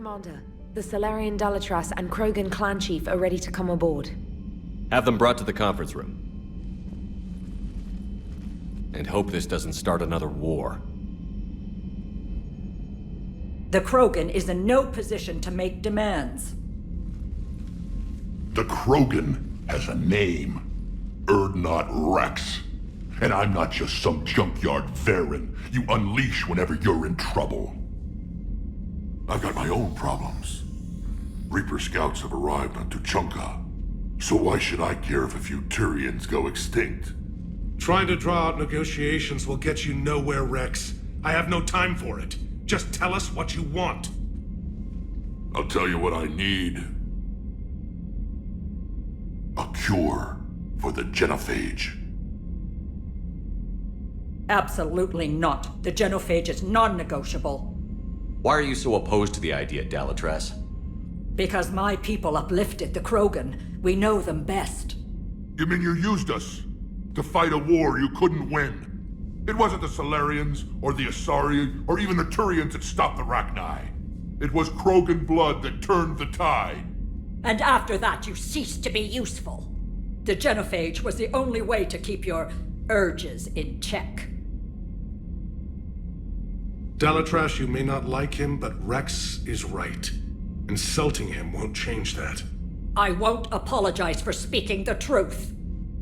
Commander. The Solarian Dalatras and Krogan clan chief are ready to come aboard. Have them brought to the conference room. And hope this doesn't start another war. The Krogan is in no position to make demands. The Krogan has a name. Urdnot Rex. And I'm not just some junkyard Varen you unleash whenever you're in trouble. I've got my own problems. Reaper scouts have arrived on Tuchanka. So why should I care if a few Turians go extinct? Trying to draw out negotiations will get you nowhere, Rex. I have no time for it. Just tell us what you want. I'll tell you what I need. A cure for the genophage. Absolutely not. The genophage is non-negotiable. Why are you so opposed to the idea, Dalatras? Because my people uplifted the Krogan. We know them best. You mean you used us to fight a war you couldn't win? It wasn't the Solarians, or the Asari, or even the Turians that stopped the Rachni. It was Krogan blood that turned the tide. And after that, you ceased to be useful. The genophage was the only way to keep your urges in check. Dalatras, you may not like him, but Rex is right. Insulting him won't change that. I won't apologize for speaking the truth.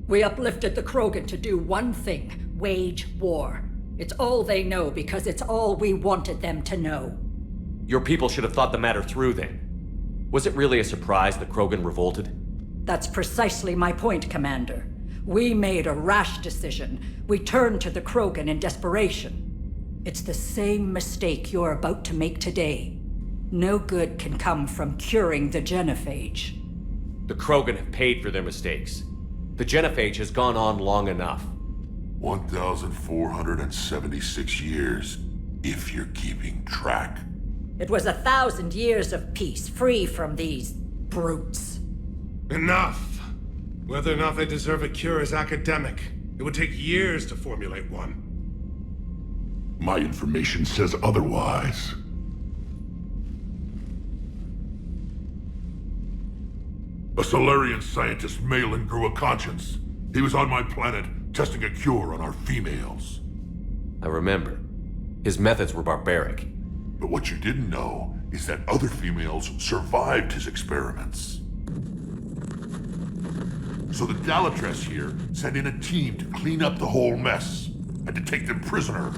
We uplifted the Krogan to do one thing: wage war. It's all they know because it's all we wanted them to know. Your people should have thought the matter through then. Was it really a surprise the Krogan revolted? That's precisely my point, Commander. We made a rash decision. We turned to the Krogan in desperation. It's the same mistake you're about to make today. No good can come from curing the genophage. The Krogan have paid for their mistakes. The genophage has gone on long enough. 1,476 years, if you're keeping track. It was 1,000 years of peace, free from these brutes. Enough! Whether or not they deserve a cure is academic. It would take years to formulate one. My information says otherwise. A Solarian scientist, Malin, grew a conscience. He was on my planet, testing a cure on our females. I remember. His methods were barbaric. But what you didn't know is that other females survived his experiments. So the Dalatras here sent in a team to clean up the whole mess, and to take them prisoner.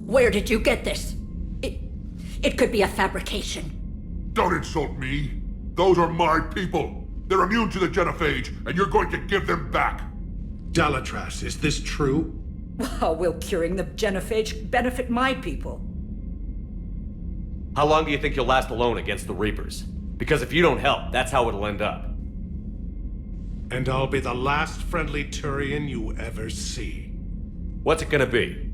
Where did you get this? It could be a fabrication. Don't insult me. Those are my people. They're immune to the genophage, and you're going to give them back. Dalatras, is this true? How will curing the genophage benefit my people? How long do you think you'll last alone against the Reapers? Because if you don't help, that's how it'll end up. And I'll be the last friendly Turian you ever see. What's it gonna be?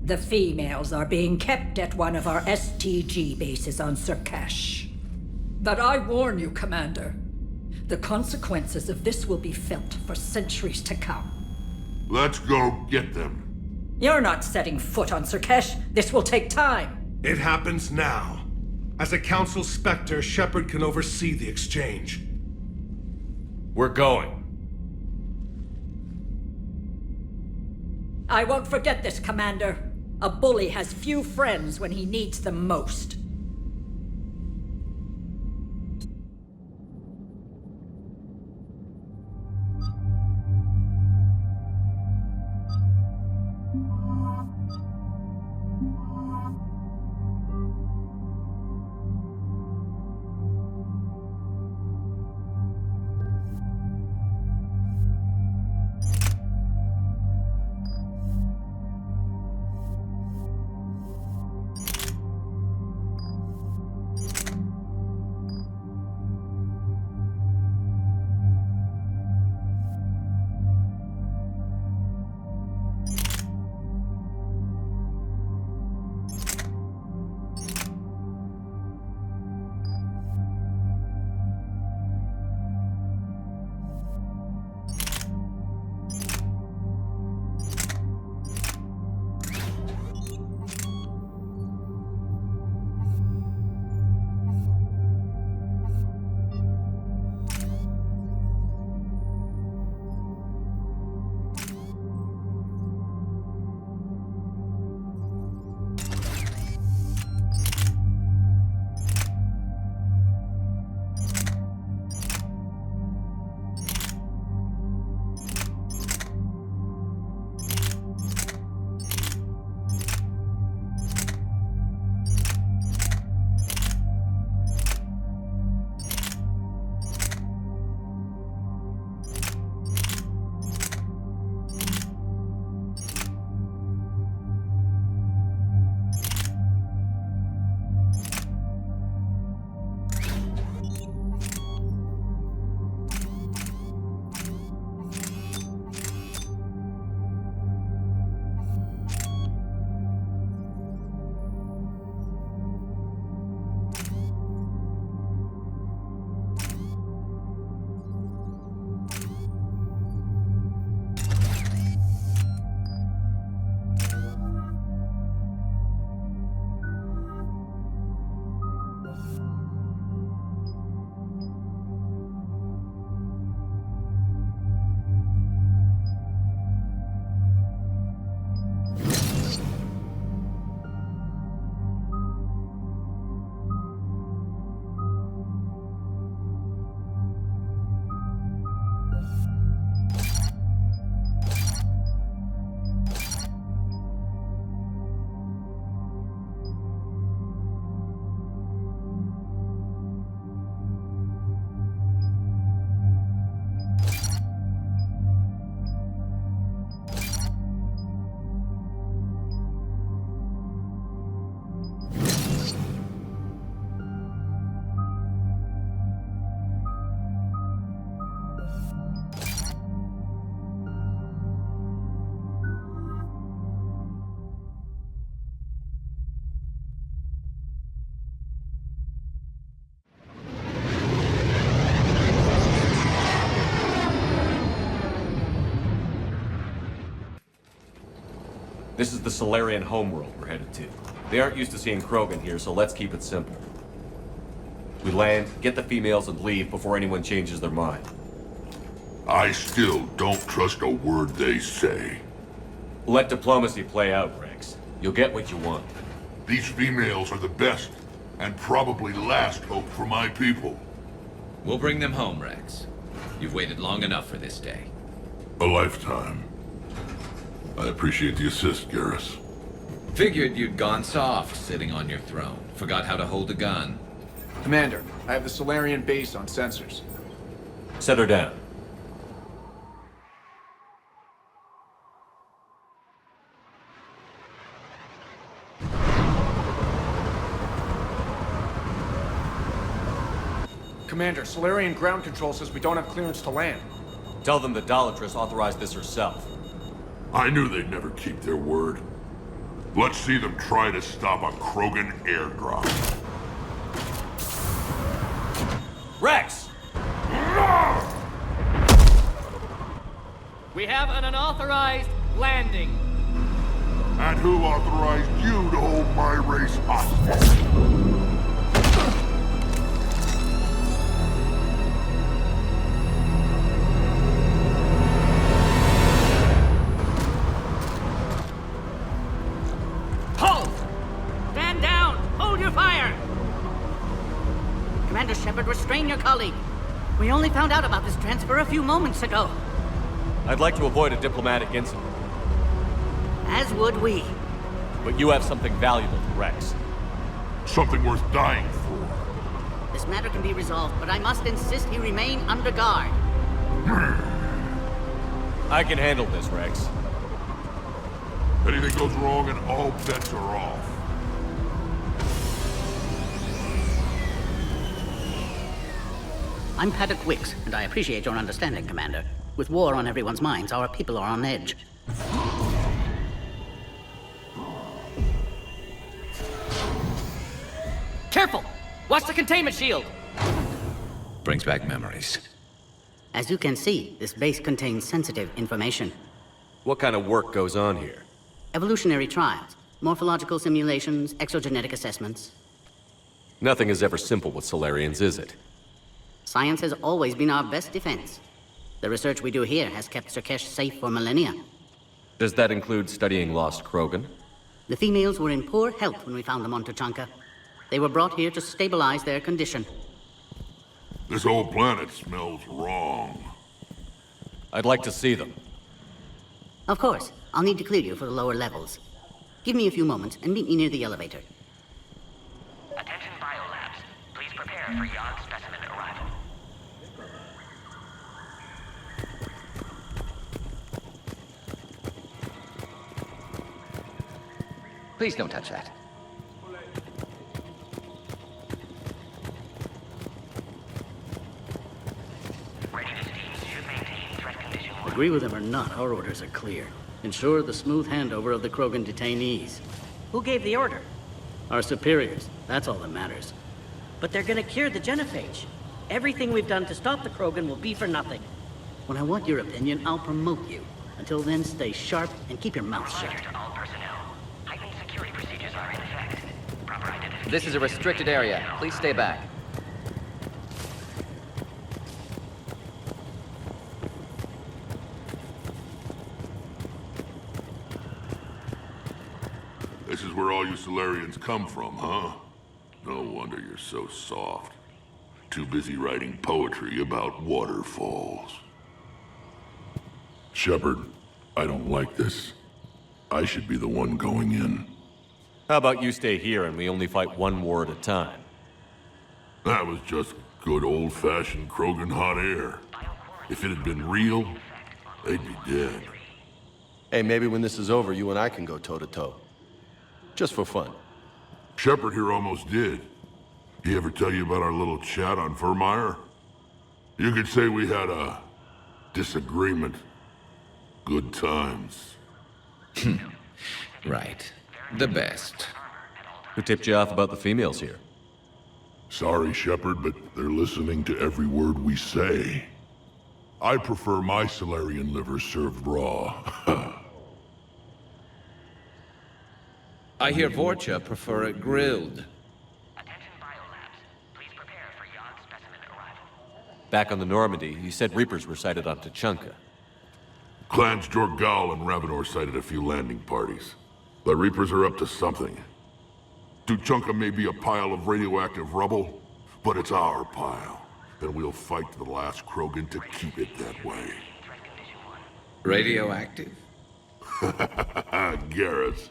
The females are being kept at one of our STG bases on Sur'Keš. But I warn you, Commander, the consequences of this will be felt for centuries to come. Let's go get them. You're not setting foot on Sur'Keš. This will take time. It happens now. As a Council Spectre, Shepard can oversee the exchange. We're going. I won't forget this, Commander. A bully has few friends when he needs them most. This is the Solarian homeworld we're headed to. They aren't used to seeing Krogan here, so let's keep it simple. We land, get the females, and leave before anyone changes their mind. I still don't trust a word they say. Let diplomacy play out, Rex. You'll get what you want. These females are the best, and probably last hope for my people. We'll bring them home, Rex. You've waited long enough for this day. A lifetime. I appreciate the assist, Garrus. Figured you'd gone soft sitting on your throne. Forgot how to hold a gun. Commander, I have the Solarian base on sensors. Set her down. Commander, Solarian ground control says we don't have clearance to land. Tell them the Dolatress authorized this herself. I knew they'd never keep their word. Let's see them try to stop a Krogan airdrop. Rex! We have an unauthorized landing. And who authorized you to hold my race hostage? Commander Shepard, restrain your colleague. We only found out about this transfer a few moments ago. I'd like to avoid a diplomatic incident. As would we. But you have something valuable to Rex. Something worth dying for. This matter can be resolved, but I must insist he remain under guard. I can handle this, Rex. Anything goes wrong and all bets are off. I'm Paddock Wicks, and I appreciate your understanding, Commander. With war on everyone's minds, our people are on edge. Careful! Watch the containment shield! Brings back memories. As you can see, this base contains sensitive information. What kind of work goes on here? Evolutionary trials, morphological simulations, exogenetic assessments. Nothing is ever simple with Solarians, is it? Science has always been our best defense. The research we do here has kept Sur'Keš safe for millennia. Does that include studying lost Krogan? The females were in poor health when we found them on Tuchanka. They were brought here to stabilize their condition. This whole planet smells wrong. I'd like to see them. Of course, I'll need to clear you for the lower levels. Give me a few moments and meet me near the elevator. Attention biolabs. Please prepare for yacht specimen arrival. Please don't touch that. Agree with them or not, our orders are clear. Ensure the smooth handover of the Krogan detainees. Who gave the order? Our superiors. That's all that matters. But they're gonna cure the genophage. Everything we've done to stop the Krogan will be for nothing. When I want your opinion, I'll promote you. Until then, stay sharp and keep your mouth shut. Reminder to all personnel. Heightened security procedures are in effect. Proper identification. This is a restricted area. Please stay back. This is where all you Solarians come from, huh? No wonder you're so soft. Too busy writing poetry about waterfalls. Shepard, I don't like this. I should be the one going in. How about you stay here and we only fight one war at a time? That was just good old-fashioned Krogan hot air. If it had been real, they'd be dead. Hey, maybe when this is over, you and I can go toe-to-toe. Just for fun. Shepard here almost did. He ever tell you about our little chat on Furmire? You could say we had a disagreement. Good times. Right. The best. Who tipped you off about the females here? Sorry, Shepard, but they're listening to every word we say. I prefer my Solarian liver served raw. I hear Vorcha prefer it grilled. Attention biolabs. Please prepare for yacht specimen arrival. Back on the Normandy, you said Reapers were sighted on Tuchanka. Clans Jorgal and Ravenor sighted a few landing parties. The Reapers are up to something. Tuchanka may be a pile of radioactive rubble, but it's our pile. And we'll fight to the last Krogan to keep it that way. Radioactive? Garrus.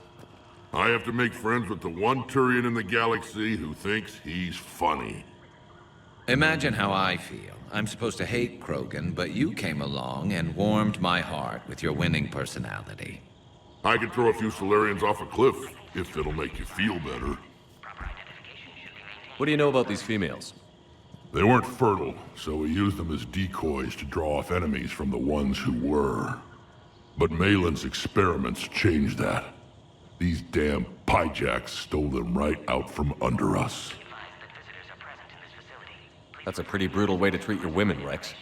I have to make friends with the one Turian in the galaxy who thinks he's funny. Imagine how I feel. I'm supposed to hate Krogan, but you came along and warmed my heart with your winning personality. I could throw a few Solarians off a cliff, if it'll make you feel better. What do you know about these females? They weren't fertile, so we used them as decoys to draw off enemies from the ones who were. But Malin's experiments changed that. These damn pyjacks stole them right out from under us. That's a pretty brutal way to treat your women, Rex.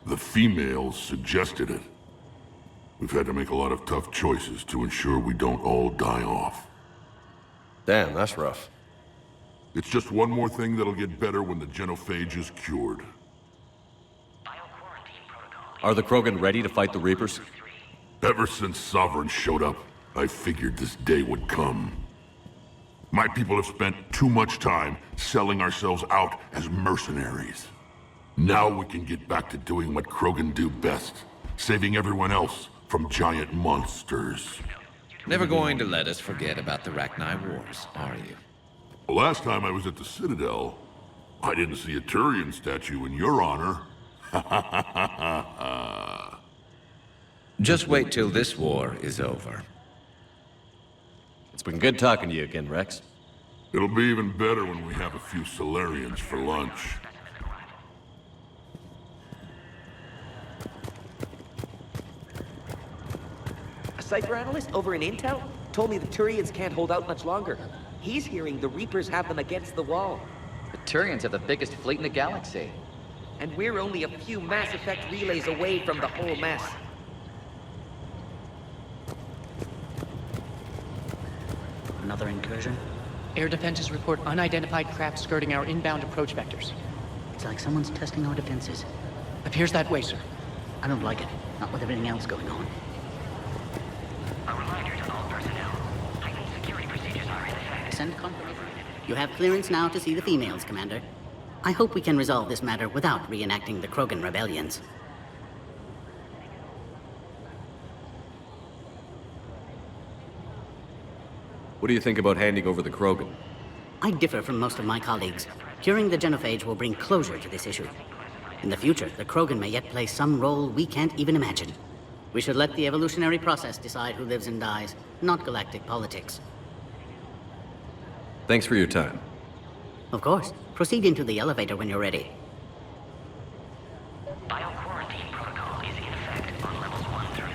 The females suggested it. We've had to make a lot of tough choices to ensure we don't all die off. Damn, that's rough. It's just one more thing that'll get better when the genophage is cured. Are the Krogan ready to fight the Reapers? Ever since Sovereign showed up, I figured this day would come. My people have spent too much time selling ourselves out as mercenaries. Now we can get back to doing what Krogan do best, saving everyone else from giant monsters. Never going to let us forget about the Rachni Wars, are you? The last time I was at the Citadel, I didn't see a Turian statue in your honor. Just wait till this war is over. It's been good talking to you again, Rex. It'll be even better when we have a few Solarians for lunch. A cipher analyst over in Intel told me the Turians can't hold out much longer. He's hearing the Reapers have them against the wall. The Turians have the biggest fleet in the galaxy. And we're only a few Mass Effect relays away from the whole mess. Another incursion? Air defenses report unidentified craft skirting our inbound approach vectors. It's like someone's testing our defenses. Appears that way, sir. I don't like it. Not with everything else going on. A reminder to all personnel. Heightened security procedures are in effect. Send confirmation. You have clearance now to see the females, Commander. I hope we can resolve this matter without reenacting the Krogan rebellions. What do you think about handing over the Krogan? I differ from most of my colleagues. Curing the genophage will bring closure to this issue. In the future, the Krogan may yet play some role we can't even imagine. We should let the evolutionary process decide who lives and dies, not galactic politics. Thanks for your time. Of course. Proceed into the elevator when you're ready. Bio-quarantine protocol is in effect on levels 1 through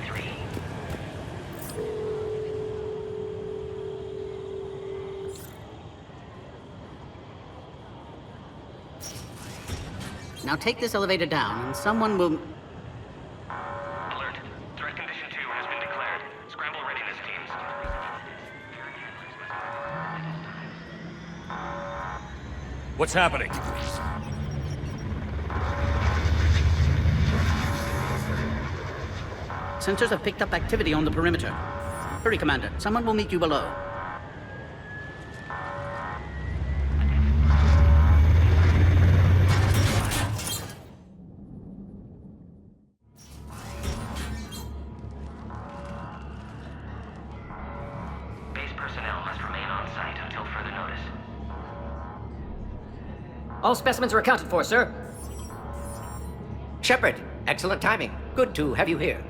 3. Now take this elevator down, and someone will... Alert. Threat condition 2 has been declared. Scramble readiness teams. What's happening? Sensors have picked up activity on the perimeter. Hurry, Commander. Someone will meet you below. Base personnel must remain on site until further notice. All specimens are accounted for, sir. Shepard, excellent timing. Good to have you here.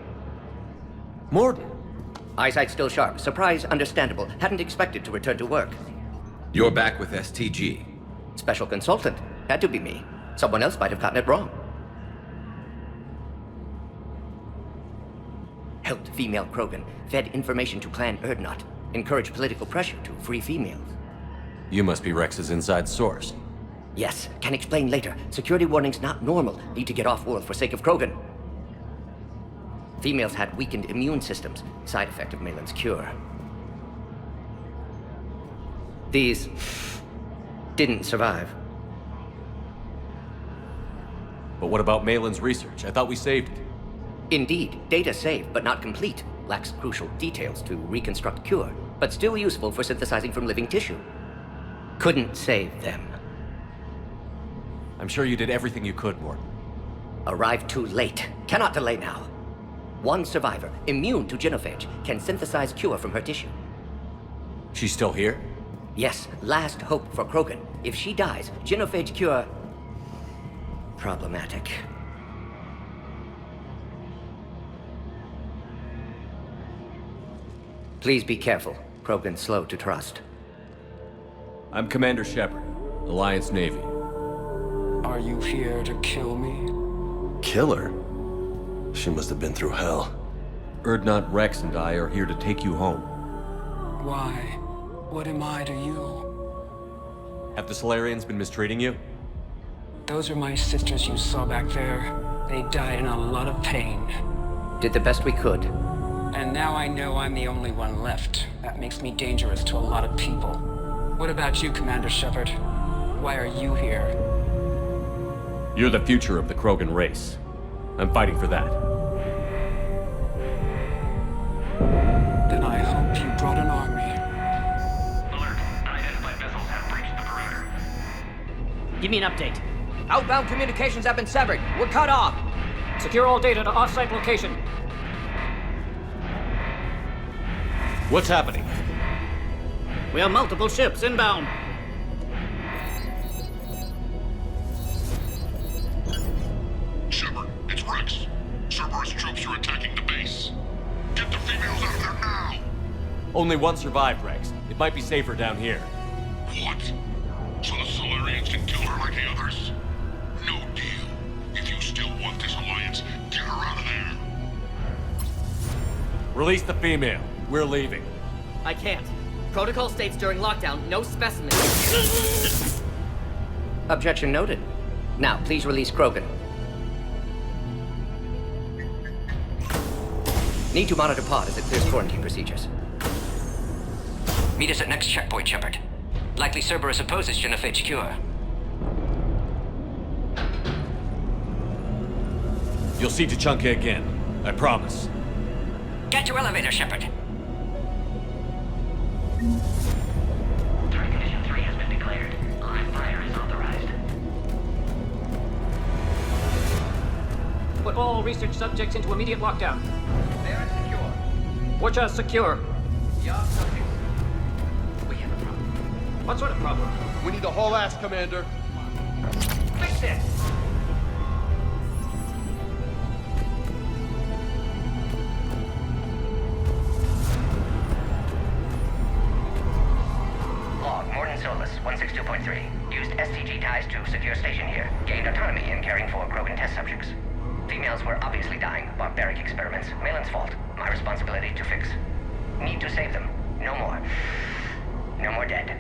Morden. Eyesight still sharp. Surprise understandable. Hadn't expected to return to work. You're back with STG. Special consultant. Had to be me. Someone else might have gotten it wrong. Helped female Krogan. Fed information to Clan Urdnot. Encouraged political pressure to free females. You must be Rex's inside source. Yes, can explain later. Security warnings not normal. Need to get off-world for sake of Krogan. Females had weakened immune systems. Side effect of Malin's cure. These didn't survive. But what about Malin's research? I thought we saved it. Indeed, data saved, but not complete. Lacks crucial details to reconstruct cure, but still useful for synthesizing from living tissue. Couldn't save them. I'm sure you did everything you could, Morton. Arrived too late. Cannot delay now. One survivor, immune to genophage, can synthesize cure from her tissue. She's still here? Yes, last hope for Krogan. If she dies, genophage cure... problematic. Please be careful. Krogan's slow to trust. I'm Commander Shepard, Alliance Navy. Are you here to kill me? Kill her? She must have been through hell. Urdnot Rex and I are here to take you home. Why? What am I to you? Have the Solarians been mistreating you? Those are my sisters you saw back there. They died in a lot of pain. Did the best we could. And now I know I'm the only one left. That makes me dangerous to a lot of people. What about you, Commander Shepard? Why are you here? You're the future of the Krogan race. I'm fighting for that. Then I hope you brought an army. Alert. Unidentified vessels have breached the perimeter. Give me an update. Outbound communications have been severed. We're cut off. Secure all data to off-site location. What's happening? We have multiple ships inbound. Shepard, it's Rex. Cerberus troops are attacking the base. Get the females out of there now! Only one survived, Rex. It might be safer down here. What? So the Solarians can kill her like the others? No deal. If you still want this alliance, get her out of there. Release the female. We're leaving. I can't. Protocol states during lockdown, no specimens. Objection noted. Now, please release Krogan. Need to monitor pod as it clears quarantine procedures. Meet us at next checkpoint, Shepard. Likely Cerberus opposes genophage cure. You'll see Tachanka again. I promise. Get to elevator, Shepard. Threat condition 3 has been declared. Live fire is authorized. Put all research subjects into immediate lockdown. They are secure. Watcha secure. Yeah, subjects. We have a problem. What sort of problem? We need the whole ass, Commander. Fix it! Log, Morton Solus, 162.3. Used STG ties to secure station here. Gained autonomy in caring for Krogan test subjects. Females were obviously dying. Barbaric experiments. Malin's fault. My responsibility to fix. Need to save them. No more. No more dead.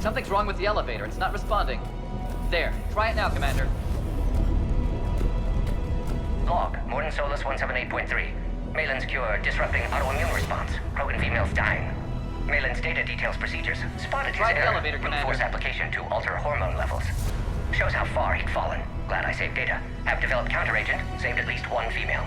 Something's wrong with the elevator. It's not responding. There. Try it now, Commander. Log, Morton Solus 178.3. Malin's cure disrupting autoimmune response. Krogan females dying. Malin's data details procedures. Spotted Try his the error. elevator, Brute Commander. force application to alter hormone levels. Shows how far he'd fallen. Glad I saved data. Have developed counteragent. Saved at least one female.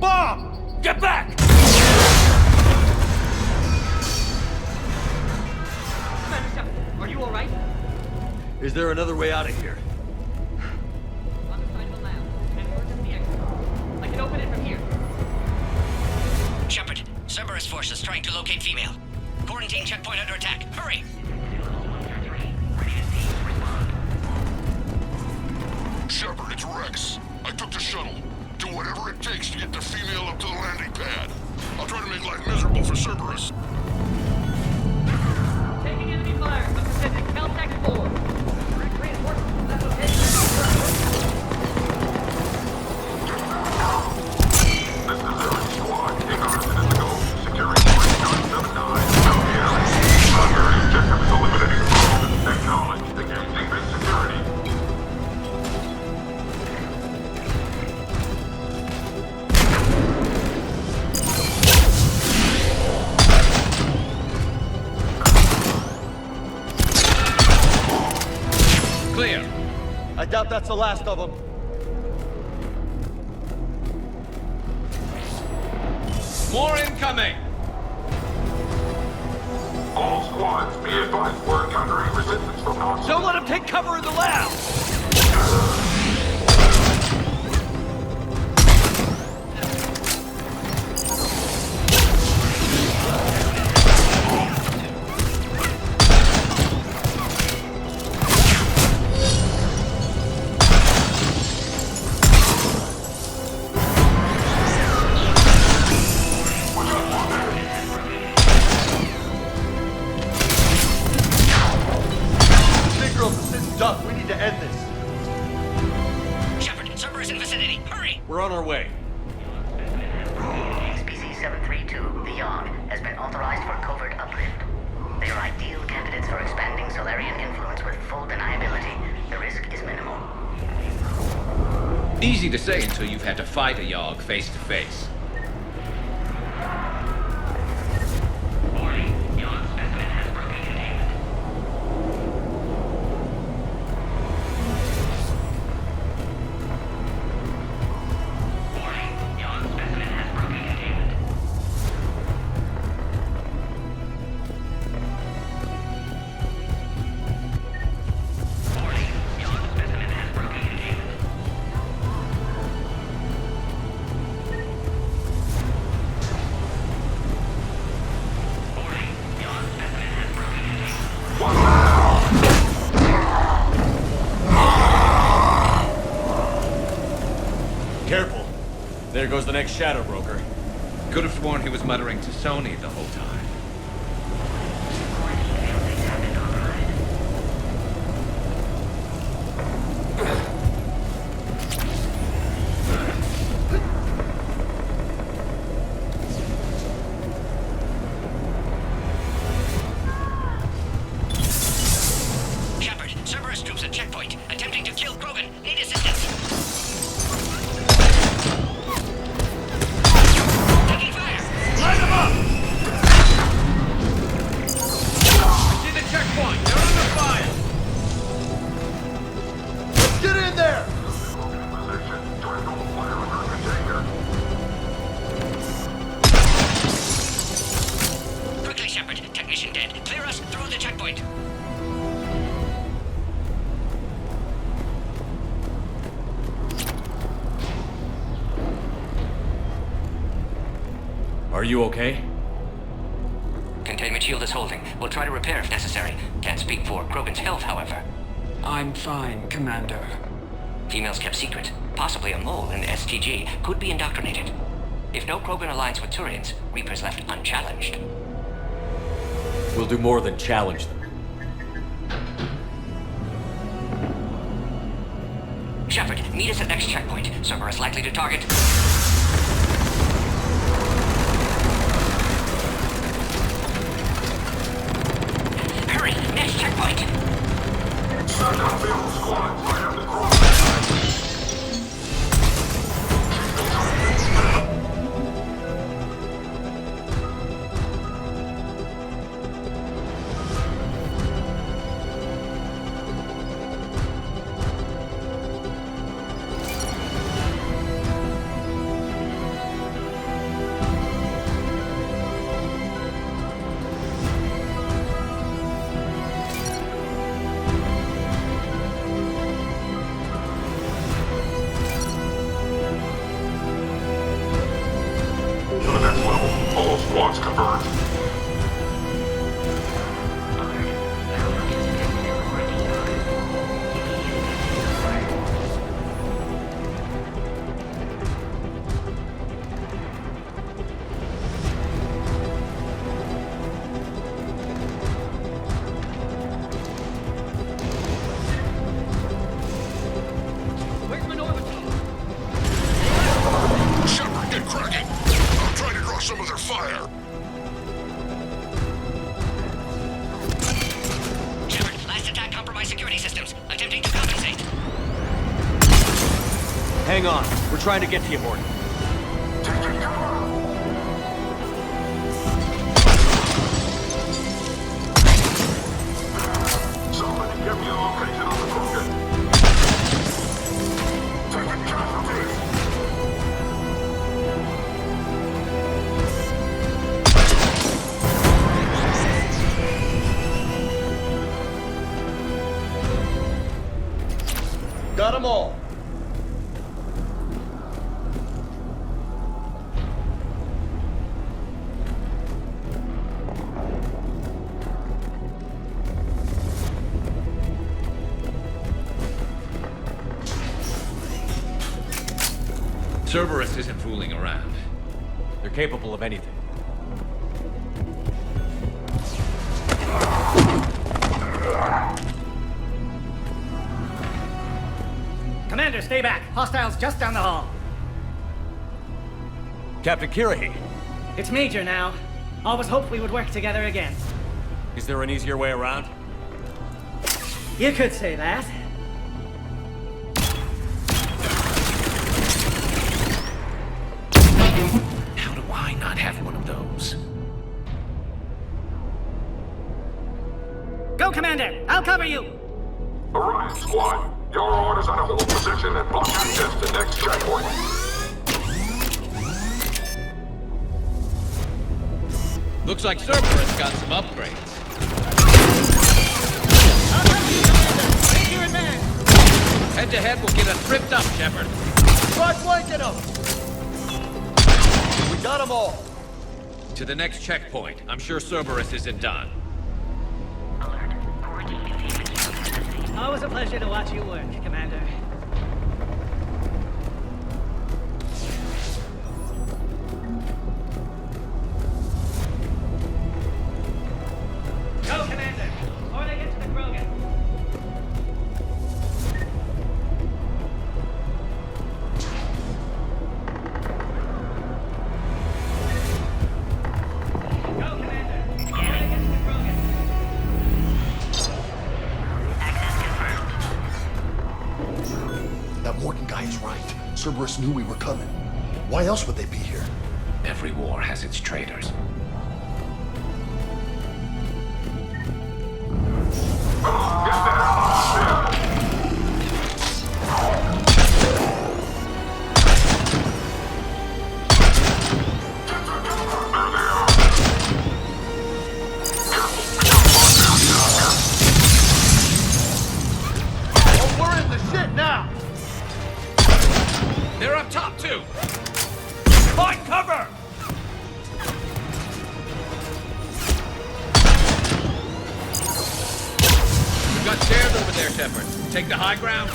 Bomb! Get back! Commander Shepard, are you all right? Is there another way out of here? On the side of the lab. And north of the exit. I can open it from here. Shepard, Cerberus forces trying to locate female. Quarantine checkpoint under attack. Hurry! Shepard, it's Rex. I took the shuttle. Do whatever it takes to get the female up to the landing pad. I'll try to make life miserable for Cerberus. Taking enemy fire. I'm descending. Caltech 4. Reinforcements from that location. This is Zero Squad. Increasing in the go. Securing point 979. Under objective is eliminating the acknowledge. Engaging base security. Clear. I doubt that's the last of them. More incoming! All squads, be advised we're encountering resistance from non. Don't let him take cover in the lab! We need to end this. Shepard, Cerberus in vicinity. Hurry! We're on our way. Species 732, the Yog, has been authorized for covert uplift. They are ideal candidates for expanding Solarian influence with full deniability. The risk is minimal. Easy to say until you've had to fight a Yog face to face. Careful. There goes the next shadow broker. Could have sworn he was muttering to Sony the whole time. Shepard, Cerberus troops at checkpoint, attempting to kill Krogan. Need assistance. Taking fire! Light them up! I see the checkpoint. They're under fire. Let's get in there! Quickly, Shepard. Technician dead. Clear us through the checkpoint. Are you okay? Containment shield is holding. We'll try to repair if necessary. Can't speak for Krogan's health, however. I'm fine, Commander. Females kept secret. Possibly a mole in the STG. Could be indoctrinated. If no Krogan aligns with Turians, Reapers left unchallenged. We'll do more than challenge them. Shepard, meet us at next checkpoint. Cerberus likely to target. Hurry! Next checkpoint! Send out field squads. I have the cross. Hang on. We're trying to get to you, Morty. Somebody give me a location on the Krogan. Taking casualties. Got them all. Cerberus isn't fooling around. They're capable of anything. Commander, stay back. Hostiles just down the hall. Captain Kirahi. It's Major now. Always hoped we would work together again. Is there an easier way around? You could say that. How do I not have one of those? Go, Commander! I'll cover you! Orion Squad, your orders on a hold position and block access to next checkpoint. Looks like Cerberus got some upgrades. Head to head, we'll get us tripped up, Shepard. Try flanking them! We got them all. To the next checkpoint. I'm sure Cerberus isn't done. Always a pleasure to watch you work, Commander. Go, Commander! Before they get to the Krogan. Go, Commander! Before they get to the Krogan. That Morton guy is right. Cerberus knew we were coming. Why else would they be here? Every war has its traitors. Oh, we're in the shit now! They're up top, too! Find cover! We've got stairs over there, Shepard. Take the high ground.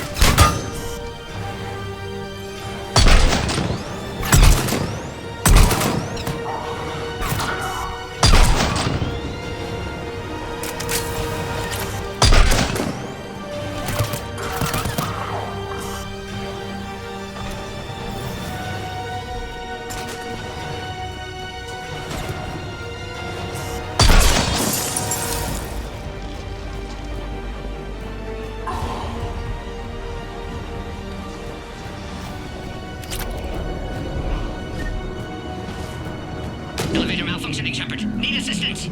Elevator malfunctioning, Shepard. Need assistance.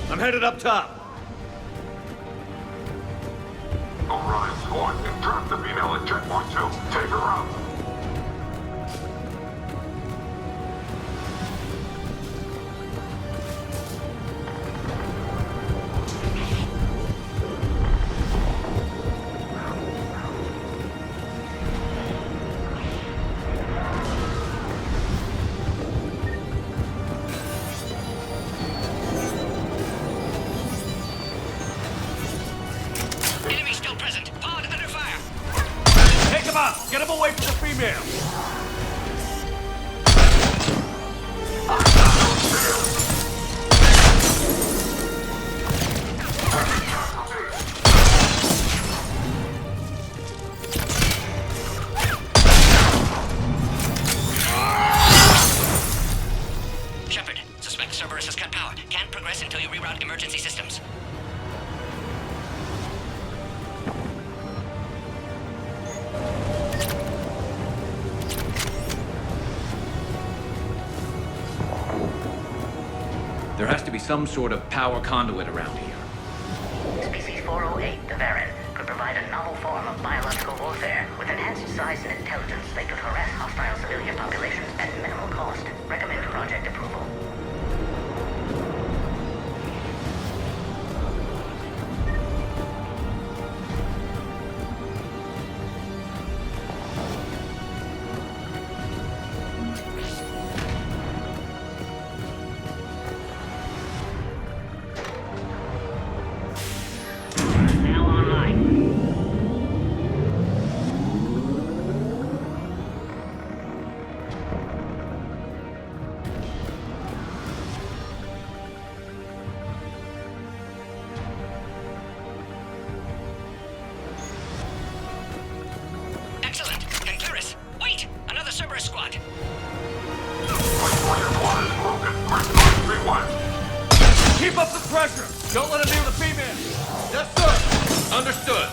I'm headed up top. Orion Squad, trap the female at checkpoint 2. Take her out. Enemy still present. Pod under fire. Take him out! Get him away from the female! some sort of power conduit around here. Species 408, the Varen, could provide a novel form of biological warfare. With enhanced size and intelligence, they could harass hostile civilian populations at minimal cost. Recommend project approval. Keep up the pressure! Don't let him near the female! Yes, sir! Understood.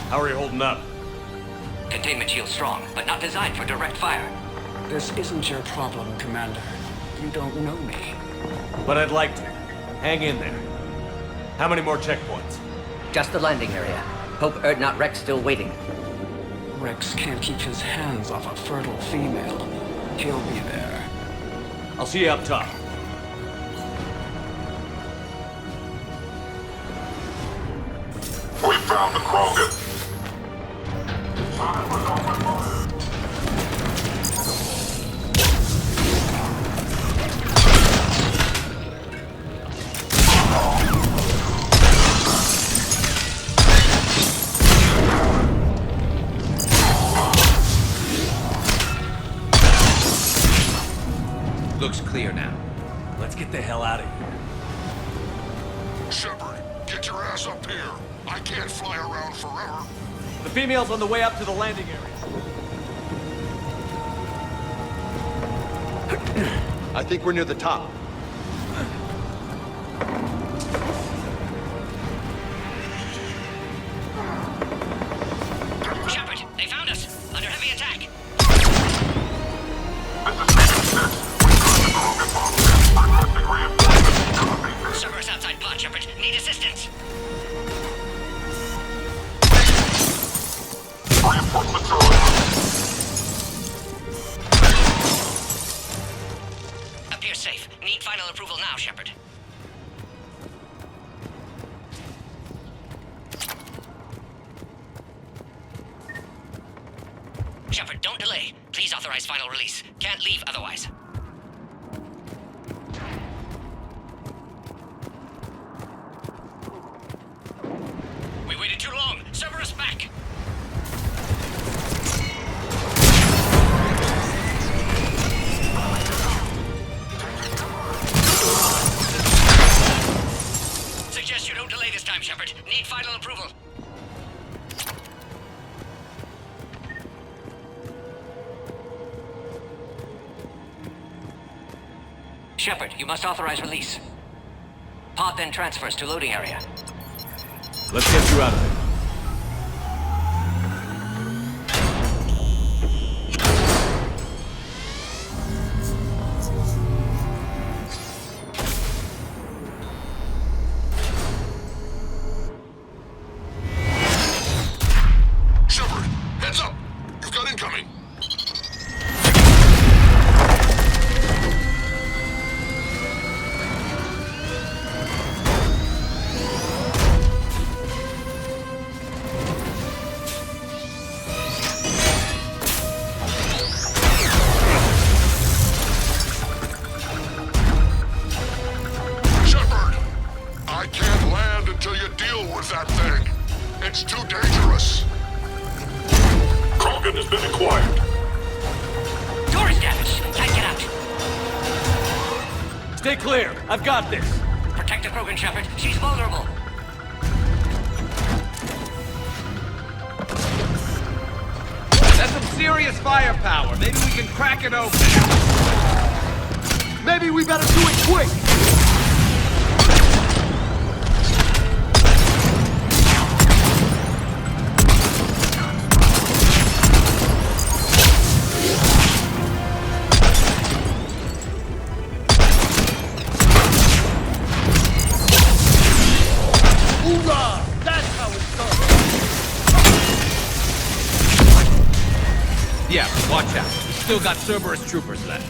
How are you holding up? Containment shield strong, but not designed for direct fire. This isn't your problem, Commander. You don't know me. But I'd like to. Hang in there. How many more checkpoints? Just the landing area. Hope Erdnot Rex still waiting. Rex can't keep his hands off a fertile female. He'll be there. I'll see you up top. We found the Krogan! Looks clear now. Let's get the hell out of here. Shepard, get your ass up here. I can't fly around forever. The female's on the way up to the landing area. I think we're near the top. Shepard, they found us! Under heavy attack! Cerberus outside pod, Shepard. Need assistance. Appears safe. Need final approval now, Shepard. Shepard, don't delay. Please authorize final release. Can't leave otherwise. We waited too long. Cerberus back. Suggest you don't delay this time, Shepard. Need final approval. Shepard, you must authorize release. Pod then transfers to loading area. Let's get you out of there. Shepard, heads up! You've got incoming! Stay clear. I've got this. Protect the Krogan, Shepard. She's vulnerable. That's some serious firepower. Maybe we can crack it open. Maybe we better do it quick. Hoorah! That's how it's done. Yeah, watch out. We still got Cerberus troopers left.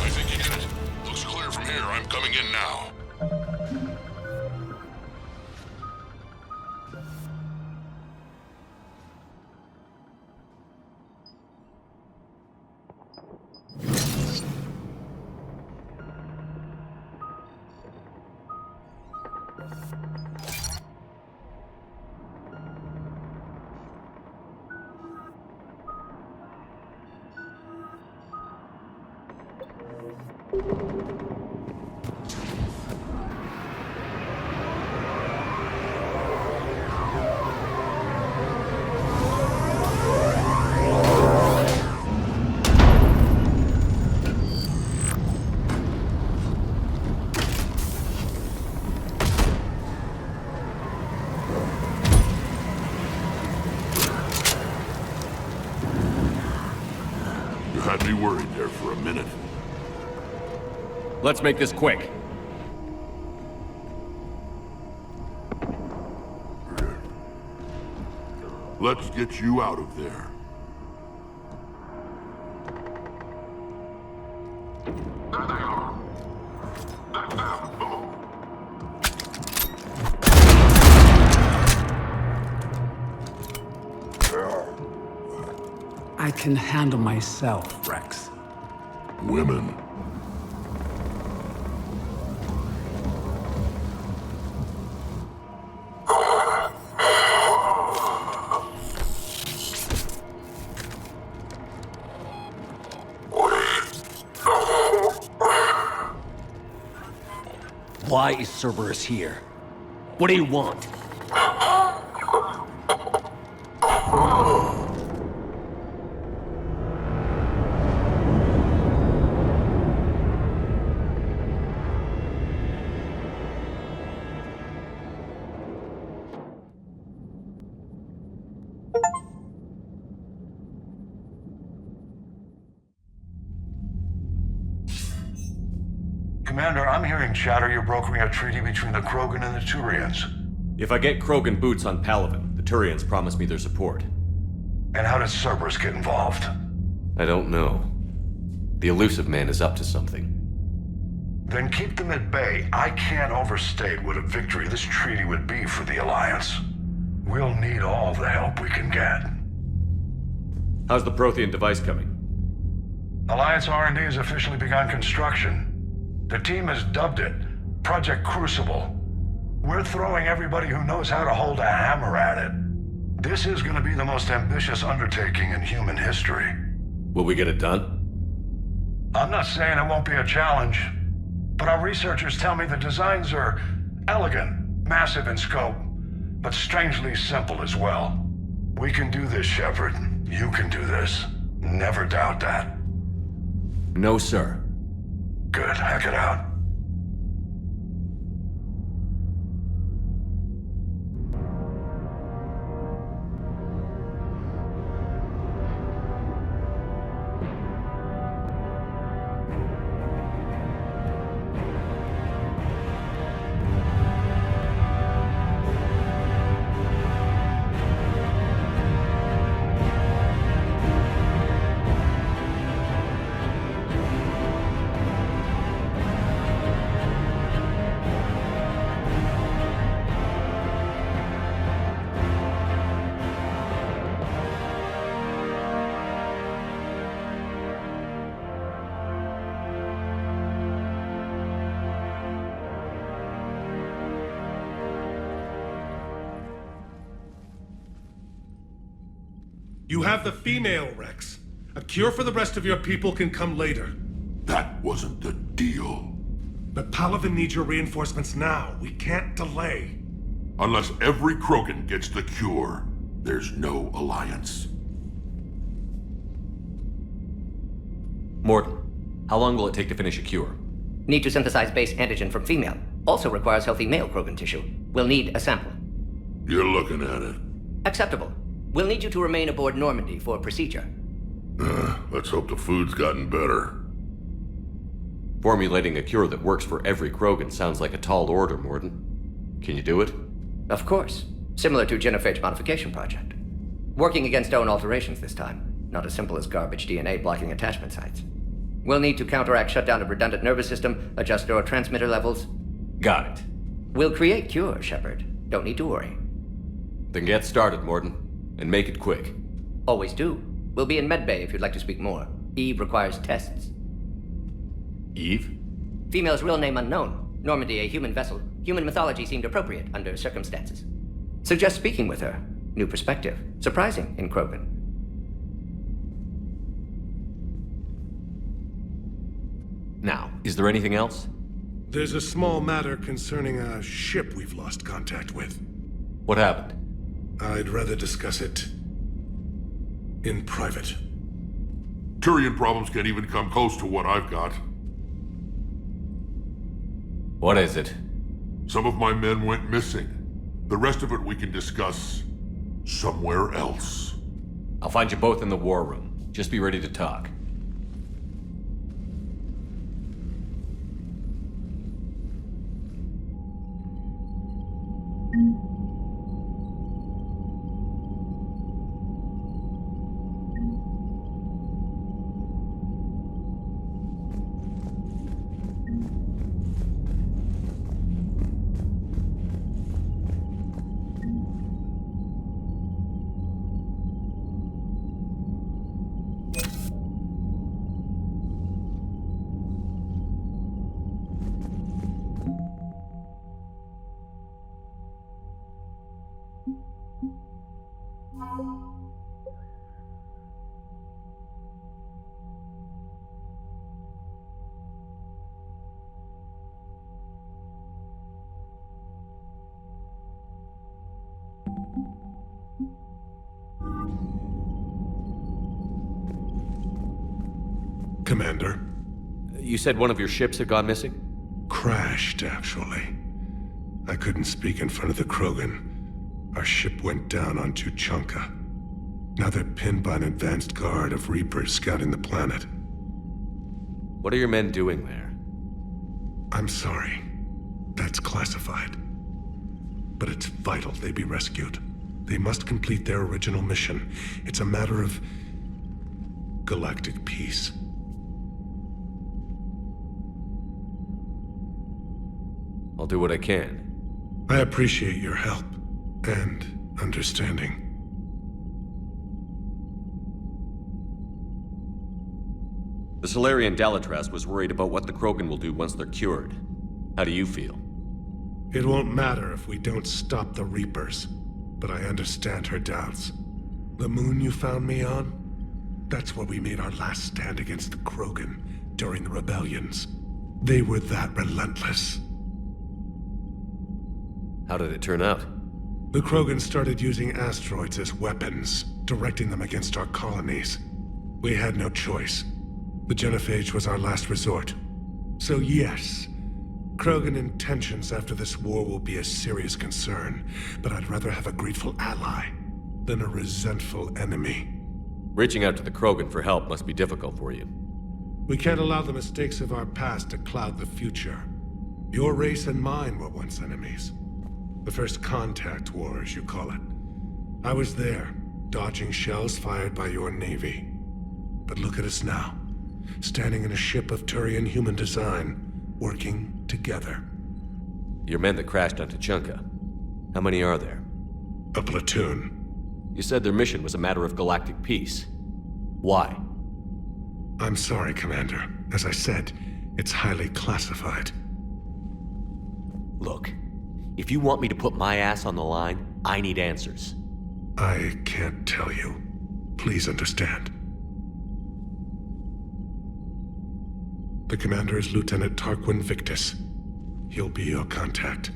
I think you did it. Looks clear from here. I'm coming in now. You had me worried there for a minute. Let's make this quick. Let's get you out of there. I can handle myself, Rex. Women. Why is Cerberus here? What do you want? Commander, I'm hearing chatter you're brokering a treaty between the Krogan and the Turians. If I get Krogan boots on Palaven, the Turians promise me their support. And how does Cerberus get involved? I don't know. The elusive man is up to something. Then keep them at bay. I can't overstate what a victory this treaty would be for the Alliance. We'll need all the help we can get. How's the Prothean device coming? Alliance R&D has officially begun construction. The team has dubbed it Project Crucible. We're throwing everybody who knows how to hold a hammer at it. This is going to be the most ambitious undertaking in human history. Will we get it done? I'm not saying it won't be a challenge, but our researchers tell me the designs are elegant, massive in scope, but strangely simple as well. We can do this, Shepard. You can do this. Never doubt that. No, sir. Good. Hack it out. You have the female, Rex. A cure for the rest of your people can come later. That wasn't the deal. But Palaven needs your reinforcements now. We can't delay. Unless every Krogan gets the cure, there's no alliance. Morton, how long will it take to finish a cure? Need to synthesize base antigen from female. Also requires healthy male Krogan tissue. We'll need a sample. You're looking at it. Acceptable. We'll need you to remain aboard Normandy for procedure. Let's hope the food's gotten better. Formulating a cure that works for every Krogan sounds like a tall order, Morton. Can you do it? Of course. Similar to genophage modification project. Working against own alterations this time. Not as simple as garbage DNA blocking attachment sites. We'll need to counteract shutdown of redundant nervous system, adjust neurotransmitter levels. Got it. We'll create cure, Shepard. Don't need to worry. Then get started, Morton. And make it quick. Always do. We'll be in medbay if you'd like to speak more. Eve requires tests. Eve? Female's real name unknown. Normandy a human vessel. Human mythology seemed appropriate under circumstances. Suggest speaking with her. New perspective. Surprising in Krogan. Now, is there anything else? There's a small matter concerning a ship we've lost contact with. What happened? I'd rather discuss it in private. Turian problems can't even come close to what I've got. What is it? Some of my men went missing. The rest of it we can discuss somewhere else. I'll find you both in the war room. Just be ready to talk. Commander. You said one of your ships had gone missing? Crashed, actually. I couldn't speak in front of the Krogan. Our ship went down on Tuchanka. Now they're pinned by an advanced guard of Reapers scouting the planet. What are your men doing there? I'm sorry. That's classified. But it's vital they be rescued. They must complete their original mission. It's a matter of galactic peace. I'll do what I can. I appreciate your help and understanding. The Solarian Dalatras was worried about what the Krogan will do once they're cured. How do you feel? It won't matter if we don't stop the Reapers, but I understand her doubts. The moon you found me on? That's where we made our last stand against the Krogan during the rebellions. They were that relentless. How did it turn out? The Krogan started using asteroids as weapons, directing them against our colonies. We had no choice. The genophage was our last resort. So yes, Krogan intentions after this war will be a serious concern, but I'd rather have a grateful ally than a resentful enemy. Reaching out to the Krogan for help must be difficult for you. We can't allow the mistakes of our past to cloud the future. Your race and mine were once enemies. The first contact war, as you call it. I was there, dodging shells fired by your navy. But look at us now, standing in a ship of Turian human design, working together. Your men that crashed on Tuchanka. How many are there? A platoon. You said their mission was a matter of galactic peace. Why? I'm sorry, Commander. As I said, it's highly classified. Look, if you want me to put my ass on the line, I need answers. I can't tell you. Please understand. The commander is Lieutenant Tarquin Victus. He'll be your contact.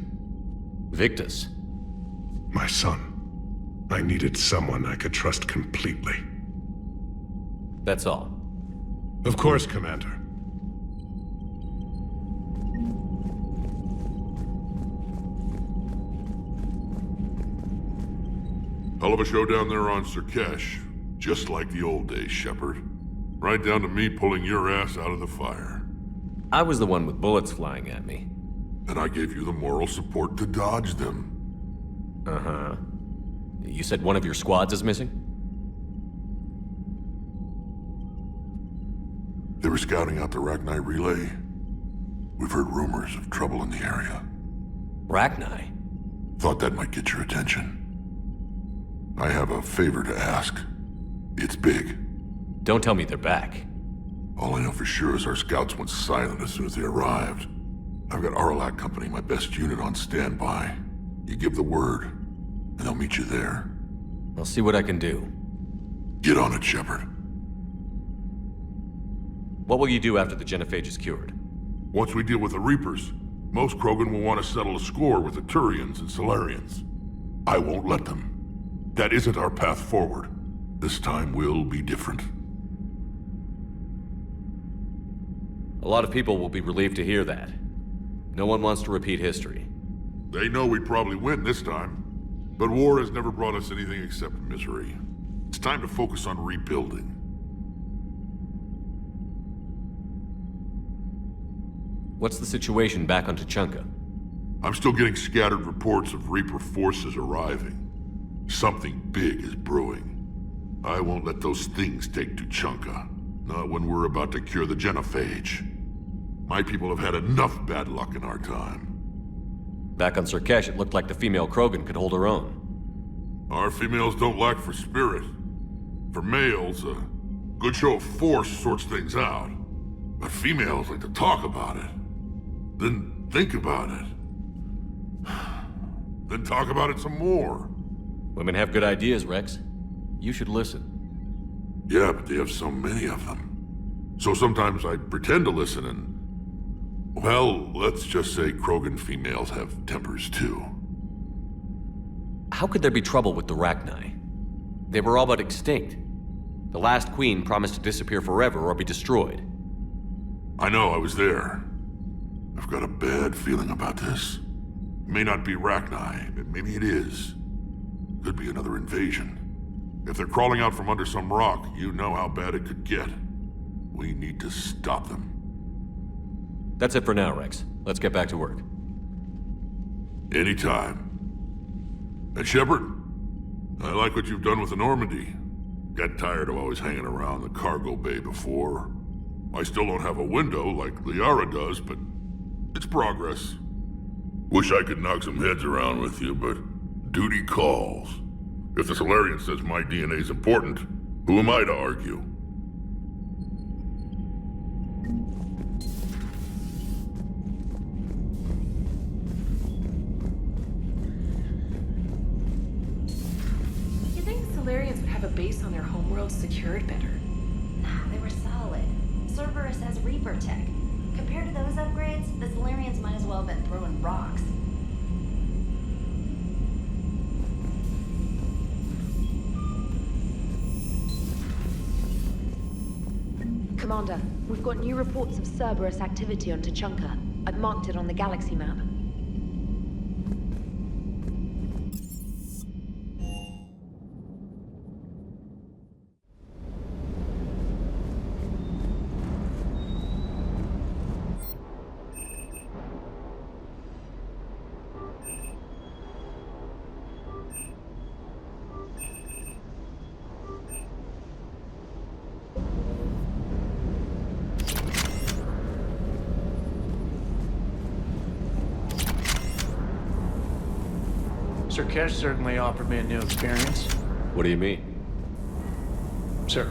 Victus? My son. I needed someone I could trust completely. That's all. Of course, Commander. Hell of a show down there on Sur'Keš. Just like the old days, Shepard. Right down to me pulling your ass out of the fire. I was the one with bullets flying at me. And I gave you the moral support to dodge them. Uh-huh. You said one of your squads is missing? They were scouting out the Rachni relay. We've heard rumors of trouble in the area. Rachni? Thought that might get your attention. I have a favor to ask. It's big. Don't tell me they're back. All I know for sure is our scouts went silent as soon as they arrived. I've got Aralac Company, my best unit, on standby. You give the word, and they'll meet you there. I'll see what I can do. Get on it, Shepard. What will you do after the genophage is cured? Once we deal with the Reapers, most Krogan will want to settle a score with the Turians and Salarians. I won't let them. That isn't our path forward. This time will be different. A lot of people will be relieved to hear that. No one wants to repeat history. They know we'd probably win this time. But war has never brought us anything except misery. It's time to focus on rebuilding. What's the situation back on Tuchanka? I'm still getting scattered reports of Reaper forces arriving. Something big is brewing. I won't let those things take Tuchanka. Not when we're about to cure the genophage. My people have had enough bad luck in our time. Back on Sur'Keš, it looked like the female Krogan could hold her own. Our females don't lack for spirit. For males, a good show of force sorts things out. But females like to talk about it. Then think about it. Then talk about it some more. Women have good ideas, Rex. You should listen. Yeah, but they have so many of them. So sometimes I pretend to listen and... Well, let's just say Krogan females have tempers too. How could there be trouble with the Rachni? They were all but extinct. The last queen promised to disappear forever or be destroyed. I know, I was there. I've got a bad feeling about this. It may not be Rachni, but maybe it is. Could be another invasion. If they're crawling out from under some rock, you know how bad it could get. We need to stop them. That's it for now, Rex. Let's get back to work. Anytime. And Shepard, I like what you've done with the Normandy. Got tired of always hanging around the cargo bay before. I still don't have a window like Liara does, but it's progress. Wish I could knock some heads around with you, but duty calls. If the Solarian says my DNA's important, who am I to argue? You'd think the Solarians would have a base on their homeworld secured better. Nah, they were solid. Cerberus has Reaper tech. Compared to those upgrades, the Solarians might as well have been throwing rocks. Commander, we've got new reports of Cerberus activity on Tuchanka. I've marked it on the galaxy map. Sur'Keš certainly offered me a new experience. What do you mean? Sir.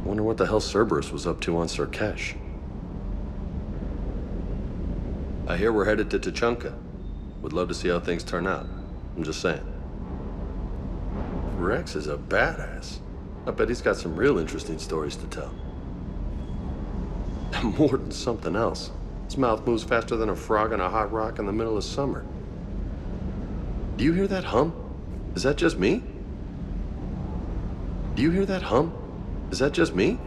Wonder what the hell Cerberus was up to on Sur'Keš. I hear we're headed to Tuchanka. Would love to see how things turn out. I'm just saying. Rex is a badass. I bet he's got some real interesting stories to tell. More than something else. His mouth moves faster than a frog on a hot rock in the middle of summer. Do you hear that hum? Is that just me? Do you hear that hum? Is that just me?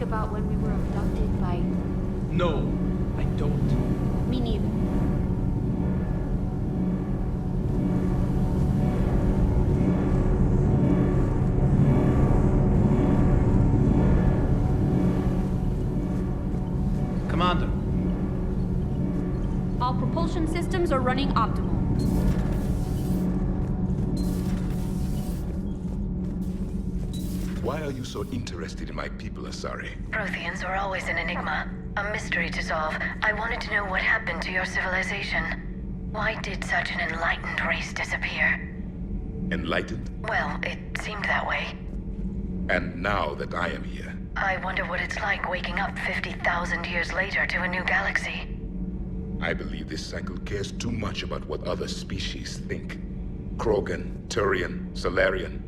About when we were abducted by... No, I don't. Me neither. Commander. All propulsion systems are running optimal. Why are you so interested in my people, Asari? Protheans were always an enigma, a mystery to solve. I wanted to know what happened to your civilization. Why did such an enlightened race disappear? Enlightened? Well, it seemed that way. And now that I am here... I wonder what it's like waking up 50,000 years later to a new galaxy. I believe this cycle cares too much about what other species think. Krogan, Turian, Solarian...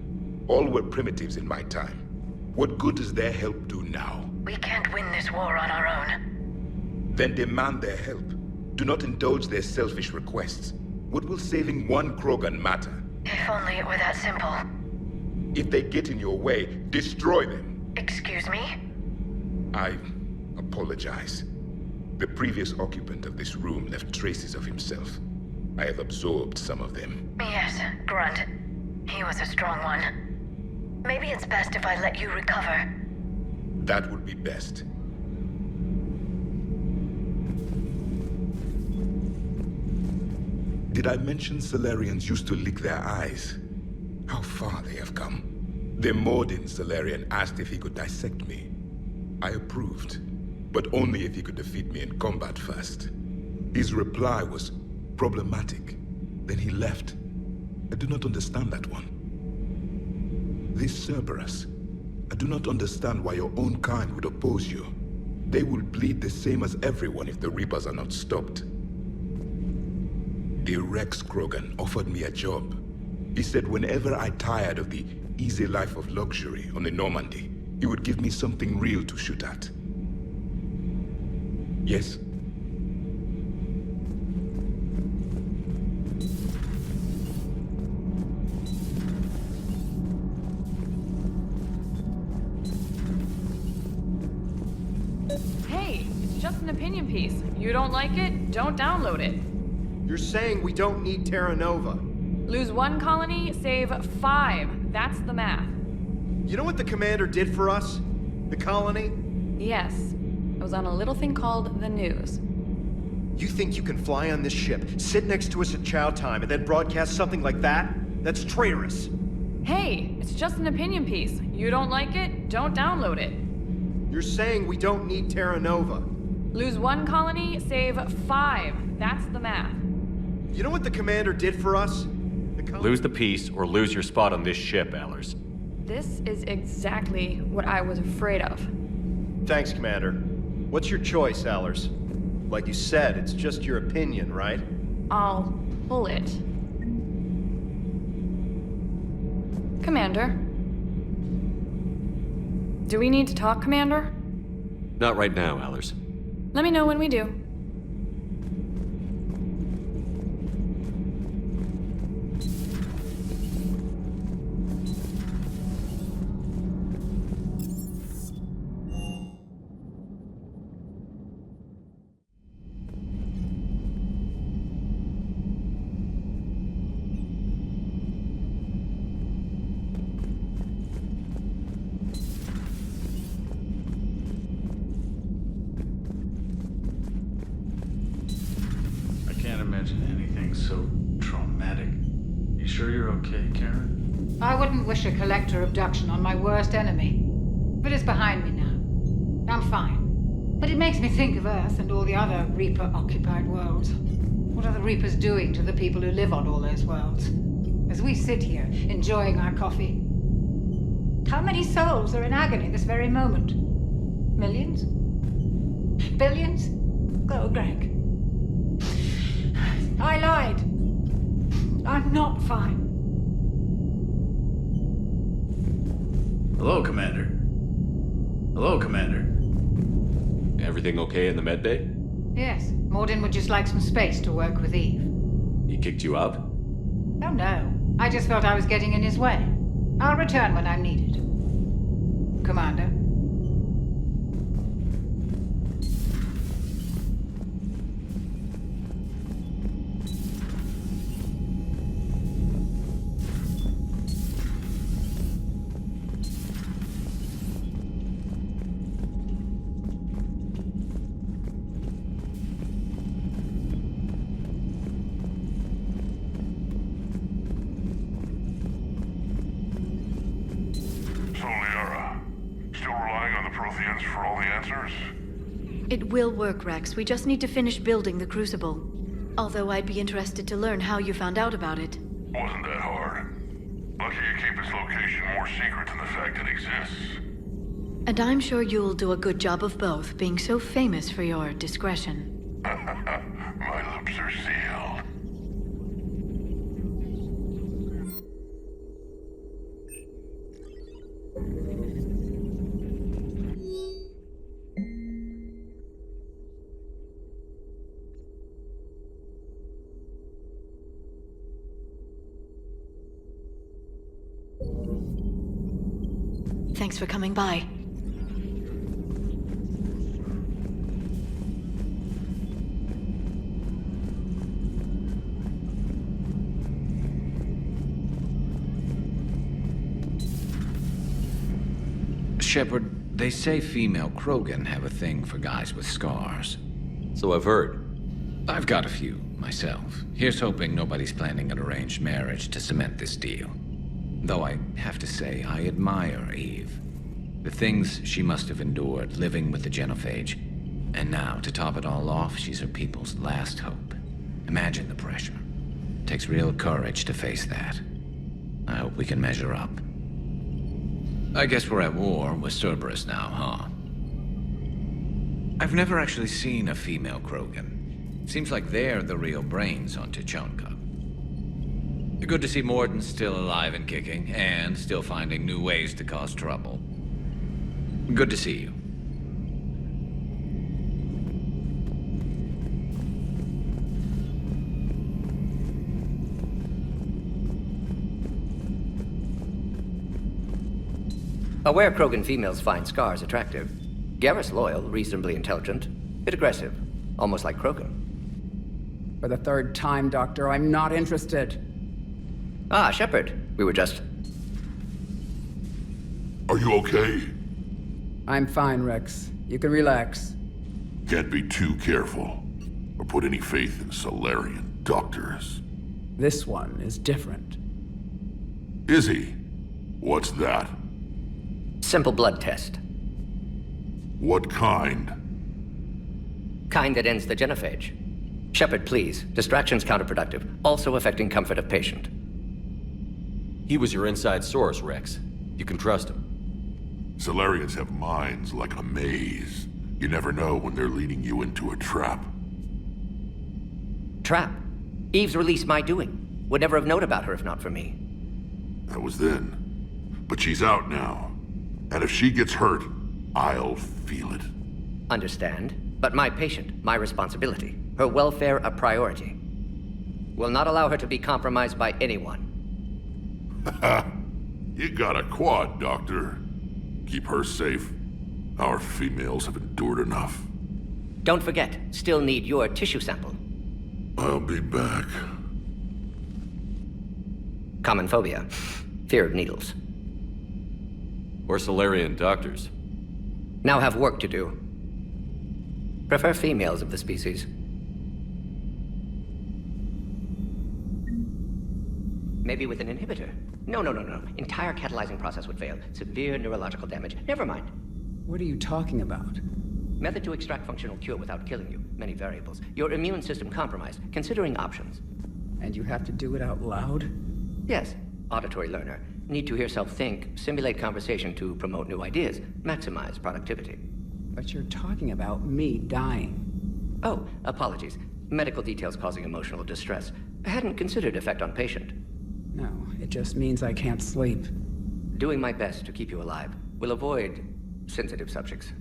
all were primitives in my time. What good does their help do now? We can't win this war on our own. Then demand their help. Do not indulge their selfish requests. What will saving one Krogan matter? If only it were that simple. If they get in your way, destroy them. Excuse me? I apologize. The previous occupant of this room left traces of himself. I have absorbed some of them. Yes, Grunt. He was a strong one. Maybe it's best if I let you recover. That would be best. Did I mention Solarians used to lick their eyes? How far they have come. The Mordin Solarian asked if he could dissect me. I approved, but only if he could defeat me in combat first. His reply was problematic. Then he left. I do not understand that one. This Cerberus, I do not understand why your own kind would oppose you. They will bleed the same as everyone if the Reapers are not stopped. The Rex Krogan offered me a job. He said whenever I tired of the easy life of luxury on the Normandy, he would give me something real to shoot at. Yes? Opinion piece. You don't like it? Don't download it. You're saying we don't need Terra Nova. Lose one colony, save 5. That's the math. You know what the commander did for us? The colony? Yes. I was on a little thing called the news. You think you can fly on this ship, sit next to us at chow time, and then broadcast something like that? That's traitorous. Hey, it's just an opinion piece. You don't like it? Don't download it. You're saying we don't need Terra Nova. Lose one colony, save 5. That's the math. You know what the commander did for us? Lose the piece or lose your spot on this ship, Allers. This is exactly what I was afraid of. Thanks, Commander. What's your choice, Allers? Like you said, it's just your opinion, right? I'll pull it. Commander? Do we need to talk, Commander? Not right now, Allers. Let me know when we do. imagine anything so traumatic. You sure you're okay, Karen? I wouldn't wish a collector abduction on my worst enemy. But it's behind me now. I'm fine. But it makes me think of Earth and all the other Reaper-occupied worlds. What are the Reapers doing to the people who live on all those worlds? As we sit here, enjoying our coffee. How many souls are in agony this very moment? Millions? Billions? Oh, Greg. I lied. I'm not fine. Hello, Commander. Hello, Commander. Everything okay in the medbay? Yes, Morden would just like some space to work with Eve. He kicked you out? Oh, no. I just felt I was getting in his way. I'll return when I'm needed. Commander. It will work, Rex. We just need to finish building the Crucible. Although I'd be interested to learn how you found out about it. Wasn't that hard. Lucky you keep its location more secret than the fact it exists. And I'm sure you'll do a good job of both, being so famous for your discretion. My lips are sealed. Thanks for coming by. Shepard, they say female Krogan have a thing for guys with scars. So I've heard. I've got a few, myself. Here's hoping nobody's planning an arranged marriage to cement this deal. Though I have to say, I admire Eve. The things she must have endured living with the genophage. And now, to top it all off, she's her people's last hope. Imagine the pressure. Takes real courage to face that. I hope we can measure up. I guess we're at war with Cerberus now, huh? I've never actually seen a female Krogan. Seems like they're the real brains on Tuchanka. Good to see Morden's still alive and kicking, and still finding new ways to cause trouble. Good to see you. Aware Krogan females find scars attractive. Garrus loyal, reasonably intelligent, bit aggressive, almost like Krogan. For the third time, Doctor, I'm not interested. Ah, Shepard. We were just... Are you okay? I'm fine, Rex. You can relax. Can't be too careful, or put any faith in Solarian doctors. This one is different. Is he? What's that? Simple blood test. What kind? Kind that ends the genophage. Shepard, please. Distraction's counterproductive, also affecting comfort of patient. He was your inside source, Rex. You can trust him. Solarians have minds like a maze. You never know when they're leading you into a trap. Trap? Eve's release my doing. Would never have known about her if not for me. That was then. But she's out now. And if she gets hurt, I'll feel it. Understand. But my patient, my responsibility. Her welfare a priority. Will not allow her to be compromised by anyone. You got a quad, Doctor. Keep her safe. Our females have endured enough. Don't forget, still need your tissue sample. I'll be back. Common phobia. Fear of needles. Or Solarian doctors. Now have work to do. Prefer females of the species. Maybe with an inhibitor. No. Entire catalyzing process would fail. Severe neurological damage. Never mind. What are you talking about? Method to extract functional cure without killing you. Many variables. Your immune system compromised. Considering options. And you have to do it out loud? Yes. Auditory learner. Need to hear self think, simulate conversation to promote new ideas, maximize productivity. But you're talking about me dying. Oh, apologies. Medical details causing emotional distress. I hadn't considered effect on patient. No, it just means I can't sleep. Doing my best to keep you alive. Will avoid sensitive subjects.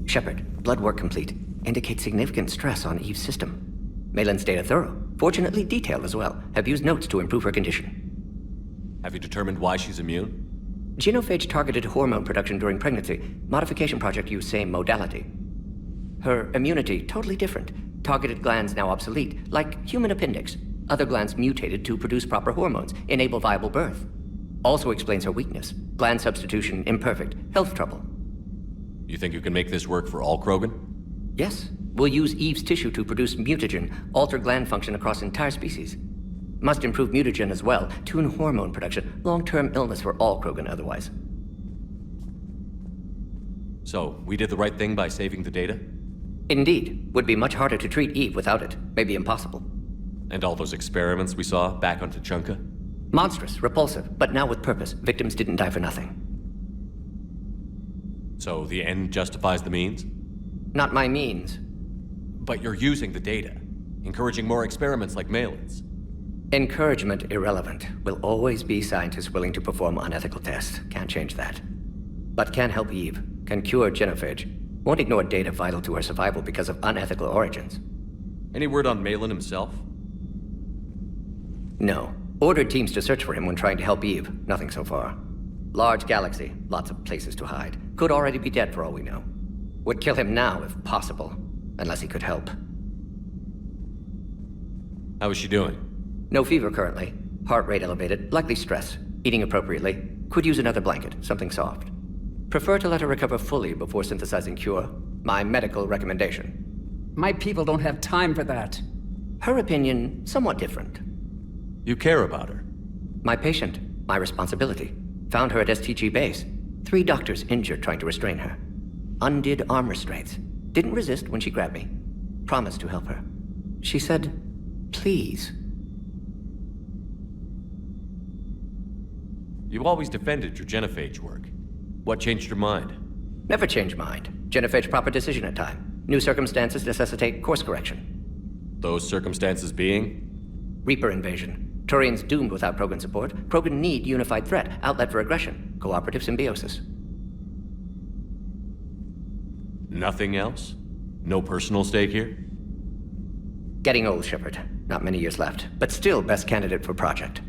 Shepard, blood work complete. Indicates significant stress on Eve's system. Malin's data thorough. Fortunately detailed as well. Have used notes to improve her condition. Have you determined why she's immune? Genophage targeted hormone production during pregnancy. Modification project used same modality. Her immunity, totally different. Targeted glands now obsolete, like human appendix. Other glands mutated to produce proper hormones, enable viable birth. Also explains her weakness. Gland substitution imperfect. Health trouble. You think you can make this work for all Krogan? Yes. We'll use Eve's tissue to produce mutagen, alter gland function across entire species. Must improve mutagen as well, tune hormone production. Long-term illness for all Krogan otherwise. So, we did the right thing by saving the data? Indeed. Would be much harder to treat Eve without it. Maybe impossible. And all those experiments we saw back on Tuchanka? Monstrous, repulsive, but now with purpose. Victims didn't die for nothing. So the end justifies the means? Not my means. But you're using the data, encouraging more experiments like Malin's. Encouragement irrelevant. Will always be scientists willing to perform unethical tests. Can't change that. But can help Eve. Can cure genophage. Won't ignore data vital to her survival because of unethical origins. Any word on Malin himself? No. Ordered teams to search for him when trying to help Eve. Nothing so far. Large galaxy. Lots of places to hide. Could already be dead for all we know. Would kill him now if possible. Unless he could help. How is she doing? No fever currently. Heart rate elevated. Likely stress. Eating appropriately. Could use another blanket. Something soft. Prefer to let her recover fully before synthesizing cure. My medical recommendation. My people don't have time for that. Her opinion, somewhat different. You care about her? My patient. My responsibility. Found her at STG base. 3 doctors injured trying to restrain her. Undid arm restraints. Didn't resist when she grabbed me. Promised to help her. She said, please. You've always defended your genophage work. What changed your mind? Never change mind. Genophage proper decision at time. New circumstances necessitate course correction. Those circumstances being? Reaper invasion. Turians doomed without Krogan support. Krogan need unified threat. Outlet for aggression. Cooperative symbiosis. Nothing else? No personal stake here? Getting old, Shepard. Not many years left. But still best candidate for project.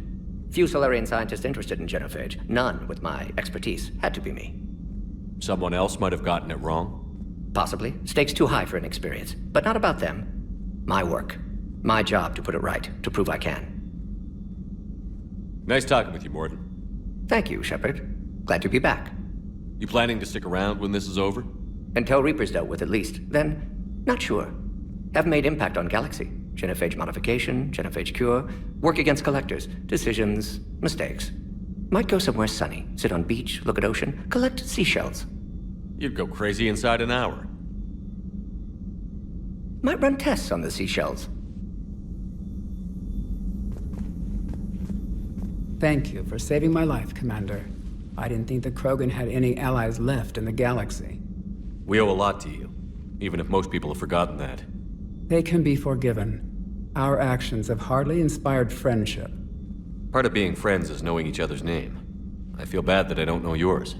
Few Solarian scientists interested in genophage. None with my expertise. Had to be me. Someone else might have gotten it wrong? Possibly. Stakes too high for inexperience. But not about them. My work. My job to put it right. To prove I can. Nice talking with you, Morden. Thank you, Shepard. Glad to be back. You planning to stick around when this is over? Until Reaper's dealt with at least. Then, not sure. Have made impact on Galaxy. Genophage modification, genophage cure, work against collectors, decisions, mistakes. Might go somewhere sunny, sit on beach, look at ocean, collect seashells. You'd go crazy inside an hour. Might run tests on the seashells. Thank you for saving my life, Commander. I didn't think the Krogan had any allies left in the galaxy. We owe a lot to you, even if most people have forgotten that. They can be forgiven. Our actions have hardly inspired friendship. Part of being friends is knowing each other's name. I feel bad that I don't know yours.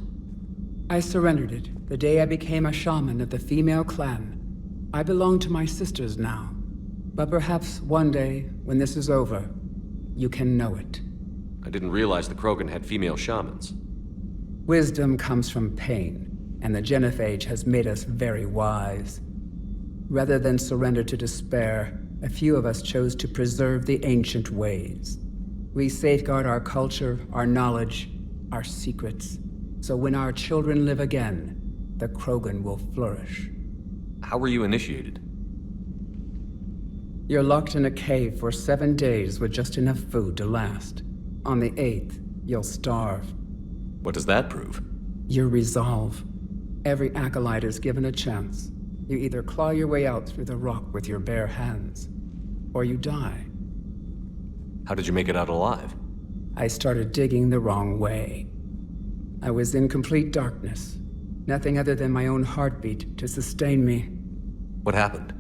I surrendered it the day I became a shaman of the female clan. I belong to my sisters now. But perhaps one day, when this is over, you can know it. I didn't realize the Krogan had female shamans. Wisdom comes from pain, and the genophage has made us very wise. Rather than surrender to despair, a few of us chose to preserve the ancient ways. We safeguard our culture, our knowledge, our secrets, so when our children live again, the Krogan will flourish. How were you initiated? You're locked in a cave for 7 days with just enough food to last. On the 8th, you'll starve. What does that prove? Your resolve. Every acolyte is given a chance. You either claw your way out through the rock with your bare hands, or you die. How did you make it out alive? I started digging the wrong way. I was in complete darkness. Nothing other than my own heartbeat to sustain me. What happened?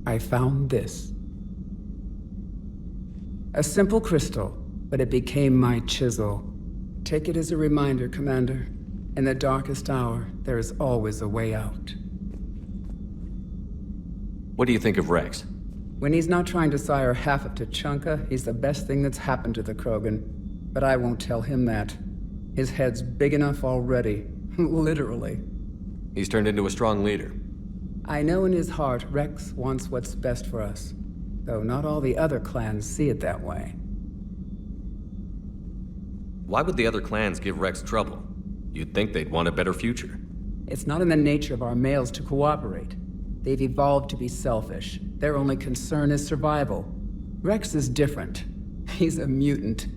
I found this. A simple crystal, but it became my chisel. Take it as a reminder, Commander. In the darkest hour, there is always a way out. What do you think of Rex? When he's not trying to sire half of Tuchanka, he's the best thing that's happened to the Krogan. But I won't tell him that. His head's big enough already. Literally. He's turned into a strong leader. I know in his heart Rex wants what's best for us. Though not all the other clans see it that way. Why would the other clans give Rex trouble? You'd think they'd want a better future. It's not in the nature of our males to cooperate. They've evolved to be selfish. Their only concern is survival. Rex is different. He's a mutant.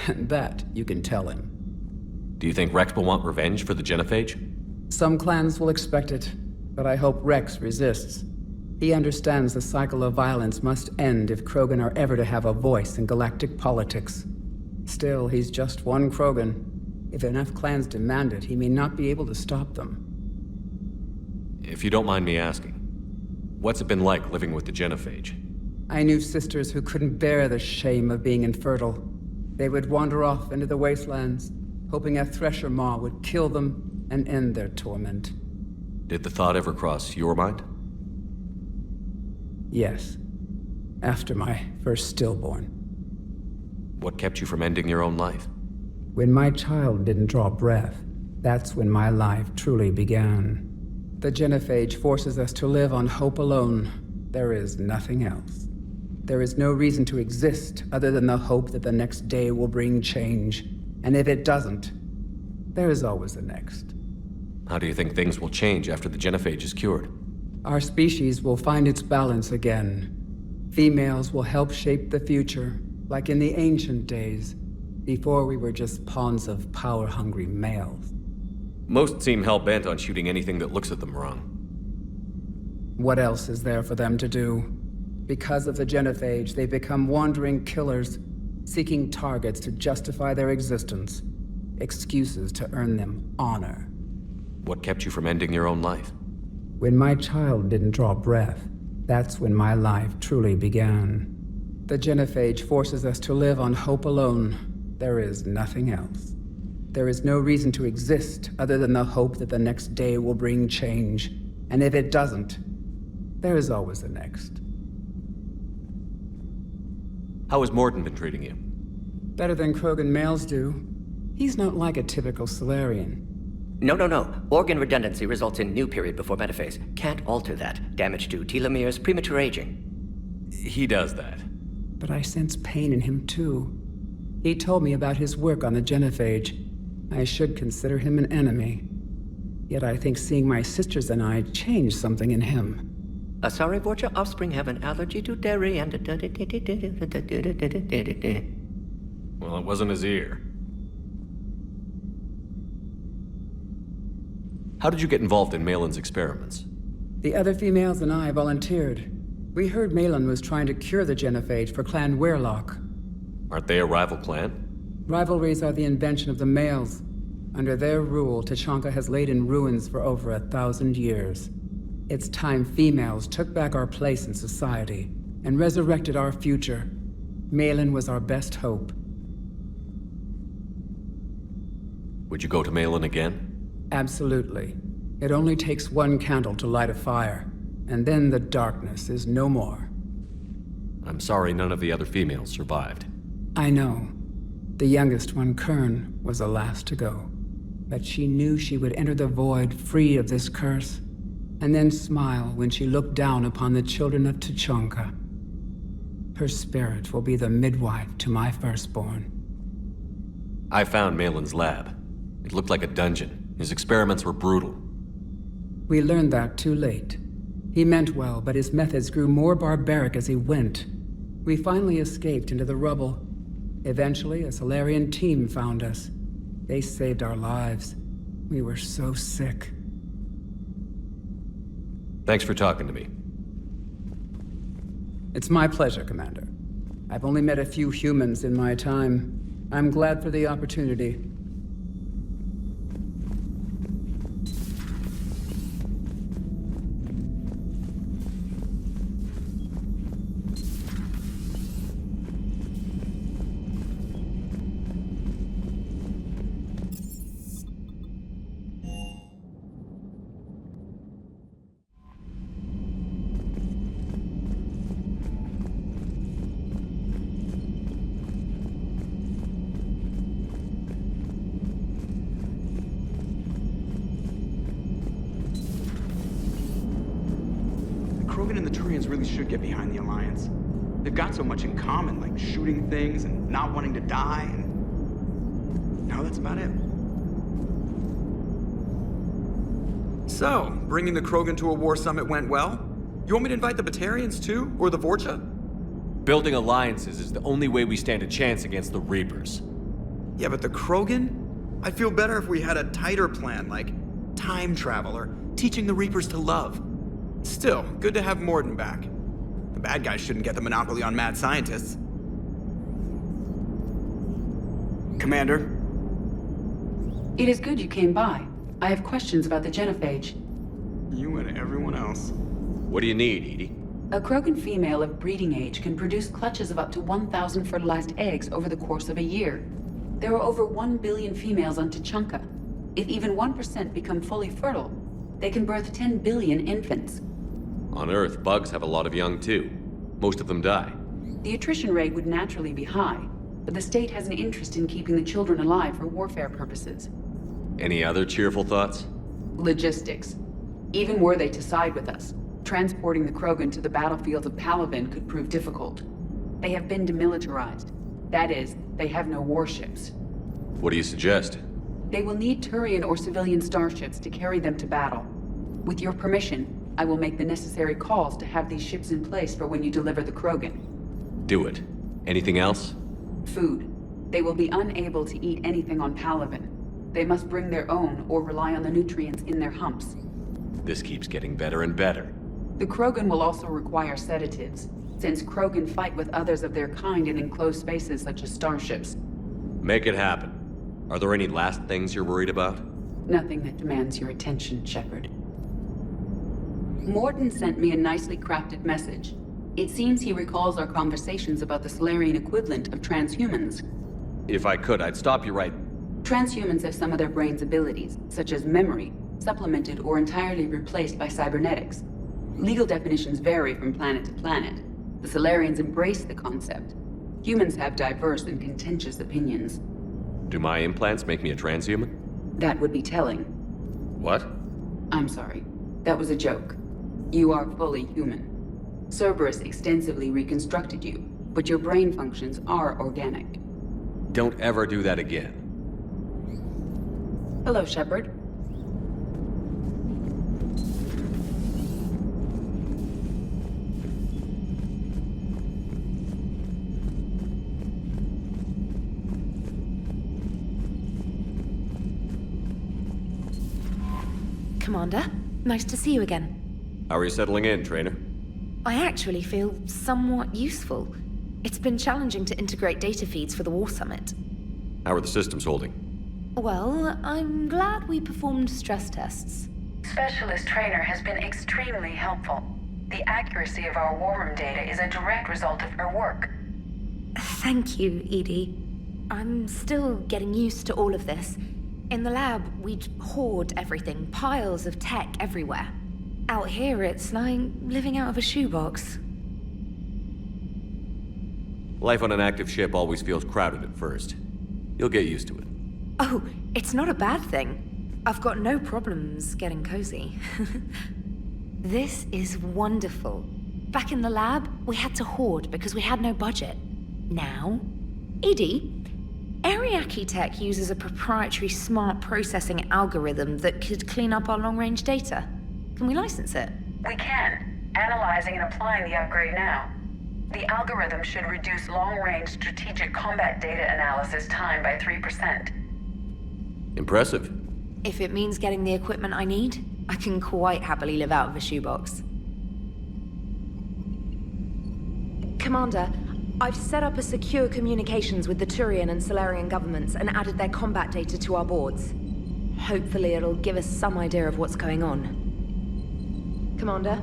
And that you can tell him. Do you think Rex will want revenge for the Genophage? Some clans will expect it, but I hope Rex resists. He understands the cycle of violence must end if Krogan are ever to have a voice in galactic politics. Still, he's just one Krogan. If enough clans demand it, he may not be able to stop them. If you don't mind me asking, what's it been like living with the Genophage? I knew sisters who couldn't bear the shame of being infertile. They would wander off into the wastelands, hoping a thresher maw would kill them and end their torment. Did the thought ever cross your mind? Yes. After my first stillborn. What kept you from ending your own life? When my child didn't draw breath, that's when my life truly began. The Genophage forces us to live on hope alone. There is nothing else. There is no reason to exist other than the hope that the next day will bring change. And if it doesn't, there is always the next. How do you think things will change after the Genophage is cured? Our species will find its balance again. Females will help shape the future, like in the ancient days, before we were just pawns of power-hungry males. Most seem hell-bent on shooting anything that looks at them wrong. What else is there for them to do? Because of the Genophage, they become wandering killers, seeking targets to justify their existence, excuses to earn them honor. What kept you from ending your own life? When my child didn't draw breath, that's when my life truly began. The Genophage forces us to live on hope alone. There is nothing else. There is no reason to exist other than the hope that the next day will bring change. And if it doesn't, there is always the next. How has Morden been treating you? Better than Krogan males do. He's not like a typical Solarian. No. Organ redundancy results in new period before metaphase. Can't alter that. Damage to telomeres, premature aging. He does that. But I sense pain in him too. He told me about his work on the Genophage. I should consider him an enemy. Yet I think seeing my sisters and I changed something in him. Sorry, Vorcha offspring have an allergy to dairy and... Well, it wasn't his ear. How did you get involved in Malin's experiments? The other females and I volunteered. We heard Malin was trying to cure the Genophage for Clan Weirlock. Aren't they a rival clan? Rivalries are the invention of the males. Under their rule, Tuchanka has laid in ruins for over 1,000 years. It's time females took back our place in society and resurrected our future. Malin was our best hope. Would you go to Malin again? Absolutely. It only takes one candle to light a fire, and then the darkness is no more. I'm sorry none of the other females survived. I know. The youngest one, Kern, was the last to go. But she knew she would enter the void free of this curse, and then smile when she looked down upon the children of Tuchanka. Her spirit will be the midwife to my firstborn. I found Malin's lab. It looked like a dungeon. His experiments were brutal. We learned that too late. He meant well, but his methods grew more barbaric as he went. We finally escaped into the rubble. Eventually, a Solarian team found us. They saved our lives. We were so sick. Thanks for talking to me. It's my pleasure, Commander. I've only met a few humans in my time. I'm glad for the opportunity. Really should get behind the Alliance. They've got so much in common, like shooting things and not wanting to die, and... no, that's about it. So, bringing the Krogan to a war summit went well? You want me to invite the Batarians too? Or the Vorcha? Building alliances is the only way we stand a chance against the Reapers. Yeah, but the Krogan? I'd feel better if we had a tighter plan, like time travel or teaching the Reapers to love. Still, good to have Morden back. The bad guys shouldn't get the monopoly on mad scientists. Commander? It is good you came by. I have questions about the genophage. You and everyone else. What do you need, Edie? A Krogan female of breeding age can produce clutches of up to 1,000 fertilized eggs over the course of a year. There are over 1 billion females on Tuchanka. If even 1% become fully fertile, they can birth 10 billion infants. On Earth, bugs have a lot of young too. Most of them die. The attrition rate would naturally be high, but the state has an interest in keeping the children alive for warfare purposes. Any other cheerful thoughts? Logistics. Even were they to side with us, transporting the Krogan to the battlefields of Palaven could prove difficult. They have been demilitarized. That is, they have no warships. What do you suggest? They will need Turian or civilian starships to carry them to battle. With your permission, I will make the necessary calls to have these ships in place for when you deliver the Krogan. Do it. Anything else? Food. They will be unable to eat anything on Palaven. They must bring their own or rely on the nutrients in their humps. This keeps getting better and better. The Krogan will also require sedatives, since Krogan fight with others of their kind in enclosed spaces such as starships. Make it happen. Are there any last things you're worried about? Nothing that demands your attention, Shepard. Morden sent me a nicely crafted message. It seems he recalls our conversations about the Solarian equivalent of transhumans. If I could, I'd stop you right... Transhumans have some of their brain's abilities, such as memory, supplemented or entirely replaced by cybernetics. Legal definitions vary from planet to planet. The Solarians embrace the concept. Humans have diverse and contentious opinions. Do my implants make me a transhuman? That would be telling. What? I'm sorry. That was a joke. You are fully human. Cerberus extensively reconstructed you, but your brain functions are organic. Don't ever do that again. Hello, Shepard. Commander, nice to see you again. How are you settling in, Trainer? I actually feel somewhat useful. It's been challenging to integrate data feeds for the War Summit. How are the systems holding? Well, I'm glad we performed stress tests. Specialist Trainer has been extremely helpful. The accuracy of our war room data is a direct result of her work. Thank you, Edie. I'm still getting used to all of this. In the lab, we'd hoard everything, piles of tech everywhere. Out here, it's like living out of a shoebox. Life on an active ship always feels crowded at first. You'll get used to it. Oh, it's not a bad thing. I've got no problems getting cozy. This is wonderful. Back in the lab, we had to hoard because we had no budget. Now, Edie, Ariake Tech uses a proprietary smart processing algorithm that could clean up our long-range data. Can we license it? We can. Analyzing and applying the upgrade now. The algorithm should reduce long-range strategic combat data analysis time by 3%. Impressive. If it means getting the equipment I need, I can quite happily live out of a shoebox. Commander, I've set up a secure communications with the Turian and Solarian governments and added their combat data to our boards. Hopefully it'll give us some idea of what's going on. Commander?